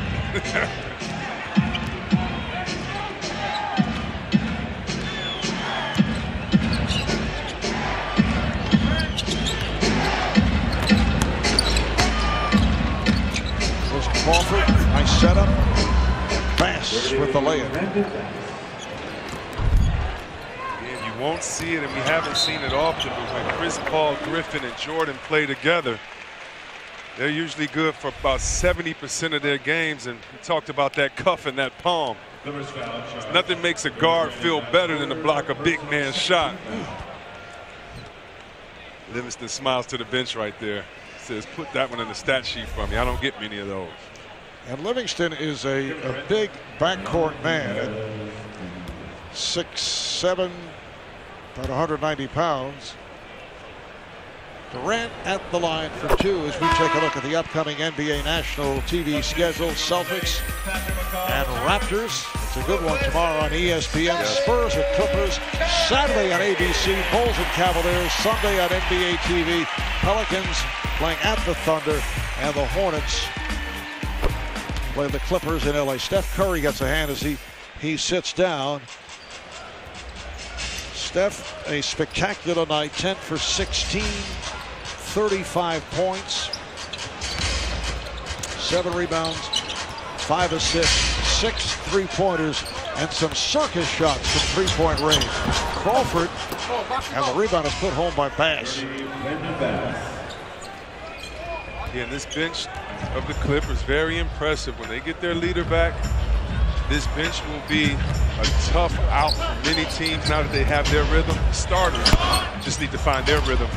There's Crawford, nice setup. Bass with the layup. Yeah, you won't see it, and we haven't seen it often, but when Chris Paul, Griffin, and Jordan play together, they're usually good for about 70% of their games, and we talked about that cuff and that palm. Nothing makes a guard feel better than to block a big man's shot. Livingston smiles to the bench right there. Says, put that one in the stat sheet for me. I don't get many of those. And Livingston is a big backcourt man, 6'7", about 190 pounds. Durant at the line for 2 as we take a look at the upcoming NBA national TV schedule. Celtics and Raptors. It's a good one tomorrow on ESPN. Spurs at Clippers. Saturday on ABC. Bulls and Cavaliers. Sunday on NBA TV. Pelicans playing at the Thunder. And the Hornets play the Clippers in LA. Steph Curry gets a hand as he sits down. Steph, a spectacular night, 10 for 16, 35 points, 7 rebounds, 5 assists, 6 3-pointers, and some circus shots from 3-point range. Crawford, and the rebound is put home by Bass. Again, this bench of the Clippers, very impressive. When they get their leader back, this bench will be a tough out for many teams now that they have their rhythm. Starters just need to find their rhythm,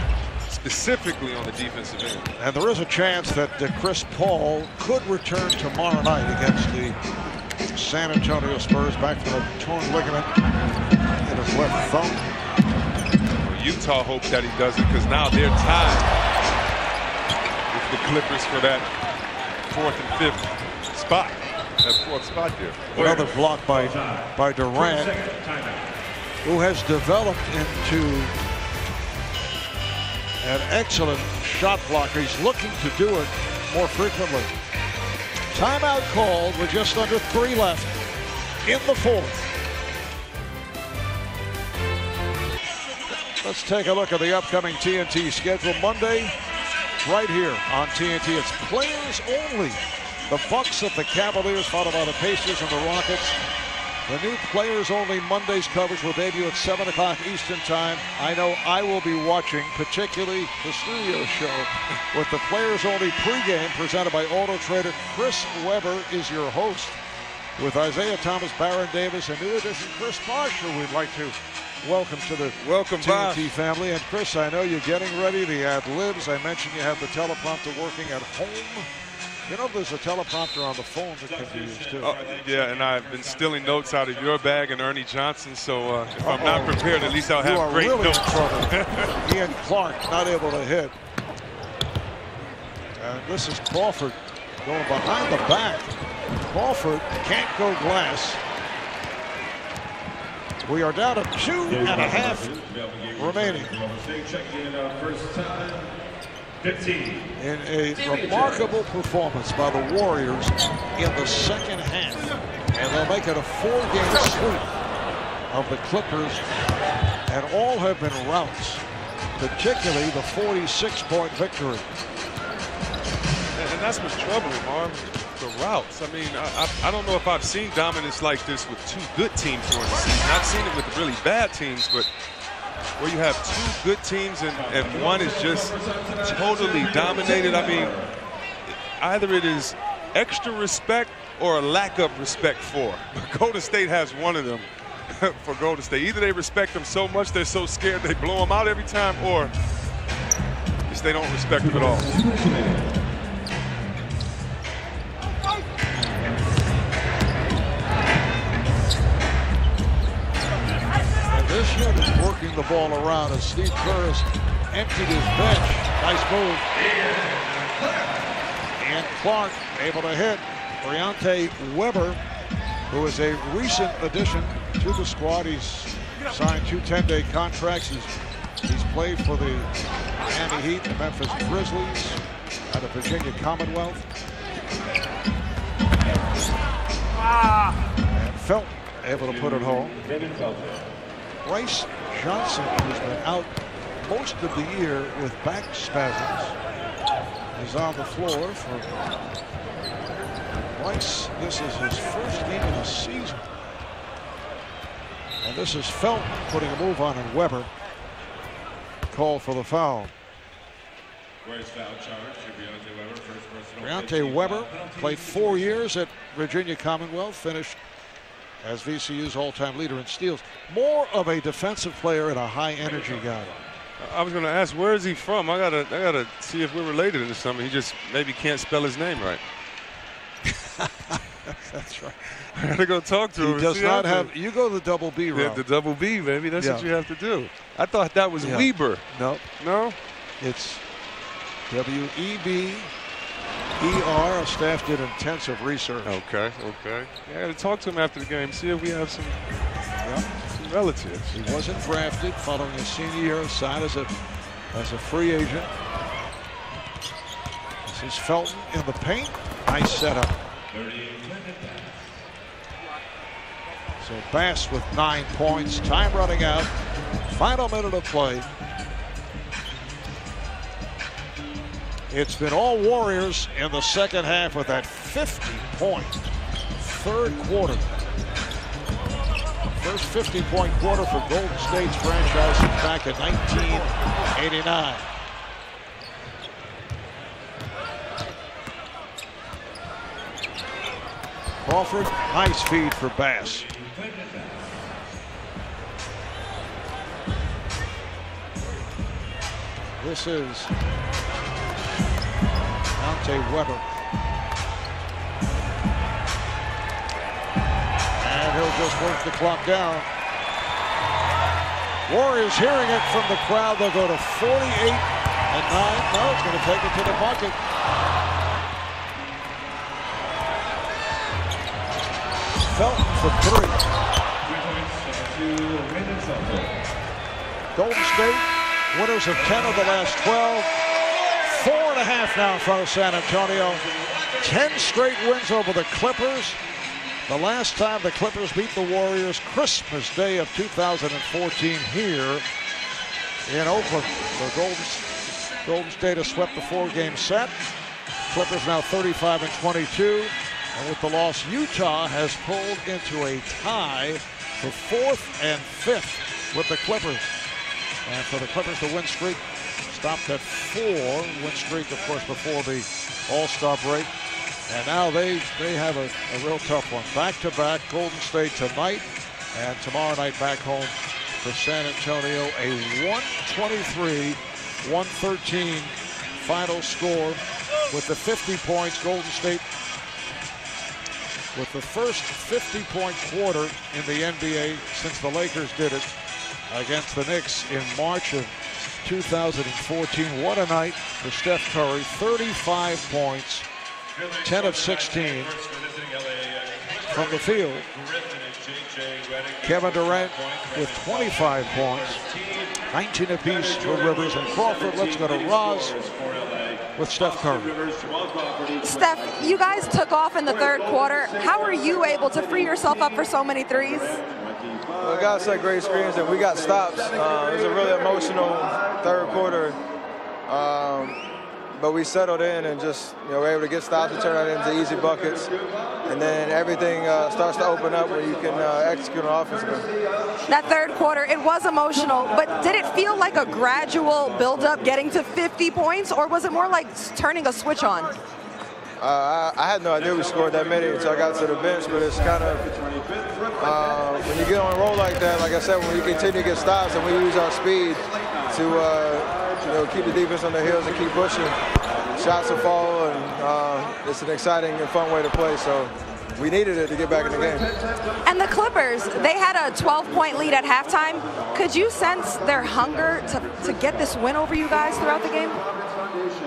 specifically on the defensive end. And there is a chance that Chris Paul could return tomorrow night against the San Antonio Spurs, back from a torn ligament in his left thumb. Well, Utah hopes that he doesn't, because now they're tied with the Clippers for that 4th and 5th spot. That 4th spot there. Another block by Durant, who has developed into an excellent shot blocker. He's looking to do it more frequently. Timeout called with just under 3 left in the 4th. Let's take a look at the upcoming TNT schedule. Monday, right here on TNT, it's players only. The Bucks at the Cavaliers, followed by the Pacers and the Rockets. The new players only Monday's coverage will debut at 7 o'clock Eastern time. I know I will be watching, particularly the studio show, with the players only pregame presented by Auto Trader. Chris Webber is your host, with Isaiah Thomas, Baron Davis, and new addition Chris Marshall. We'd like to welcome to the TNT family. And Chris, I know you're getting ready, the ad-libs. I mentioned you have the teleprompter working at home. You know, there's a teleprompter on the phone that can be used too. Yeah, and I've been stealing notes out of your bag and Ernie Johnson, so if I'm not prepared, at least I'll have great really notes. In trouble. Ian Clark not able to hit. And this is Crawford going behind the back. Crawford can't go glass. We are down to 2.5 remaining. In a remarkable performance by the Warriors in the second half. And they'll make it a 4-game sweep of the Clippers. And all have been routs, particularly the 46-point victory. And that's what's troubling, Marv. The routes. I mean, I don't know if I've seen dominance like this with two good teams during the season. I've seen it with really bad teams, but where you have two good teams and one is just totally dominated. I mean, either it is extra respect or a lack of respect for. Golden State has one of them for Golden State. Either they respect them so much they're so scared they blow them out every time, or just they don't respect them at all. This unit is working the ball around as Steve Kerr has emptied his bench. Nice move. And Clark able to hit. Briante Weber, who is a recent addition to the squad. He's signed 2 10-day contracts. He's played for the Miami Heat, the Memphis Grizzlies, out of Virginia Commonwealth. And Felton able to put it home. Bryce Johnson, who's been out most of the year with back spasms, is on the floor for Bryce. This is his first game of the season. And this is Felton putting a move on, and Weber called for the foul. Briante Weber played 4 years at Virginia Commonwealth, finished as VCU's all-time leader in steals. More of a defensive player and a high-energy guy. I was going to ask, where is he from? I gotta see if we're related into something. He just maybe can't spell his name right. That's right. I gotta go talk to him. He does not have. You go the double B route. Yeah, the double B, baby. That's what you have to do. I thought that was Weber. Nope. No. It's W-E-B. ER. Staff did intensive research. Okay. Yeah, I got to talk to him after the game, see if we have some relatives. He wasn't drafted following his senior year, signed as a free agent. This is Felton in the paint. Nice setup. So Bass with 9 points. Time running out. Final minute of play. It's been all Warriors in the second half with that 50-point third quarter. First 50-point quarter for Golden State's franchise back in 1989. Crawford, nice feed for Bass. This is Briante Weber. And he'll just work the clock down. Warriors hearing it from the crowd. They'll go to 48 and 9. No, it's going to take it to the bucket. Felton for 3. Golden State, winners of 10 of the last 12. 4.5 now in front of San Antonio. 10 straight wins over the Clippers. The last time the Clippers beat the Warriors, Christmas Day of 2014 here in Oakland. So Golden State has swept the 4-game set. Clippers now 35-22. And with the loss, Utah has pulled into a tie for 4th and 5th with the Clippers. And for the Clippers, the win streak stopped at 4. Win streak, of course, before the All-Star break. And now they have a real tough one. Back-to-back, Golden State tonight and tomorrow night back home for San Antonio. A 123-113 final score with the 50 points. Golden State with the first 50-point quarter in the NBA since the Lakers did it against the Knicks in March of 2014. What a night for Steph Curry. 35 points, 10 of 16 from the field. Kevin Durant with 25 points, 19 apiece for Rivers and Crawford. Let's go to Roz with Steph Curry. Steph, you guys took off in the 3rd quarter. How were you able to free yourself up for so many threes? Well, guys set great screens and we got stops. It was a really emotional 3rd quarter. But we settled in and just, were able to get stops and turn that into easy buckets. And then everything starts to open up when you can execute on offense. That 3rd quarter, it was emotional, but did it feel like a gradual build-up getting to 50 points, or was it more like turning a switch on? I had no idea we scored that many until I got to the bench, but it's kind of, when you get on a roll like that, like I said, when you continue to get stops and we use our speed to keep the defense on their heels and keep pushing, shots will fall, and it's an exciting and fun way to play, so we needed it to get back in the game. And the Clippers, they had a 12-point lead at halftime. Could you sense their hunger to get this win over you guys throughout the game?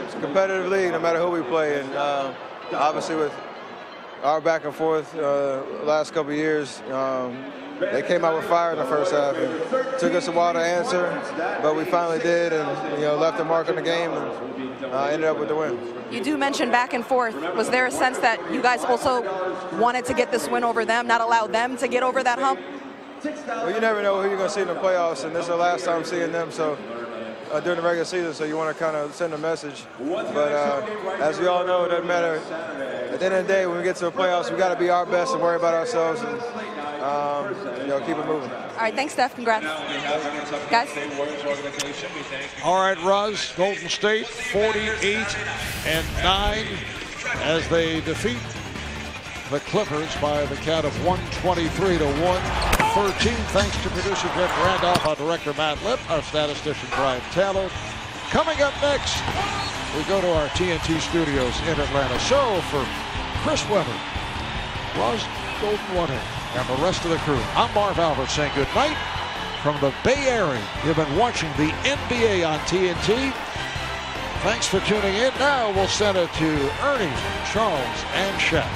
It's a competitive league no matter who we play, and obviously with our back and forth last couple of years, they came out with fire in the first half. It took us a while to answer, but we finally did, and left a mark on the game and ended up with the win. You do mention back and forth. Was there a sense that you guys also wanted to get this win over them, not allow them to get over that hump? Well, you never know who you're going to see in the playoffs, and this is the last time seeing them, so during the regular season, so you want to kind of send a message. But as we all know, it doesn't matter. At the end of the day, when we get to the playoffs, we got to be our best and worry about ourselves and keep it moving. All right, thanks, Steph. Congrats. Guys. All right, Roz, Golden State 48-9 as they defeat the Clippers by the count of 123-113. Thanks to producer Jeff Randolph, our director Matt Lipp, our statistician Brian Taylor. Coming up next, we go to our TNT studios in Atlanta. So for Chris Webber, Roz Golden-Water, and the rest of the crew, I'm Marv Albert saying good night from the Bay Area. You've been watching the NBA on TNT. Thanks for tuning in. Now we'll send it to Ernie, Charles, and Shaq.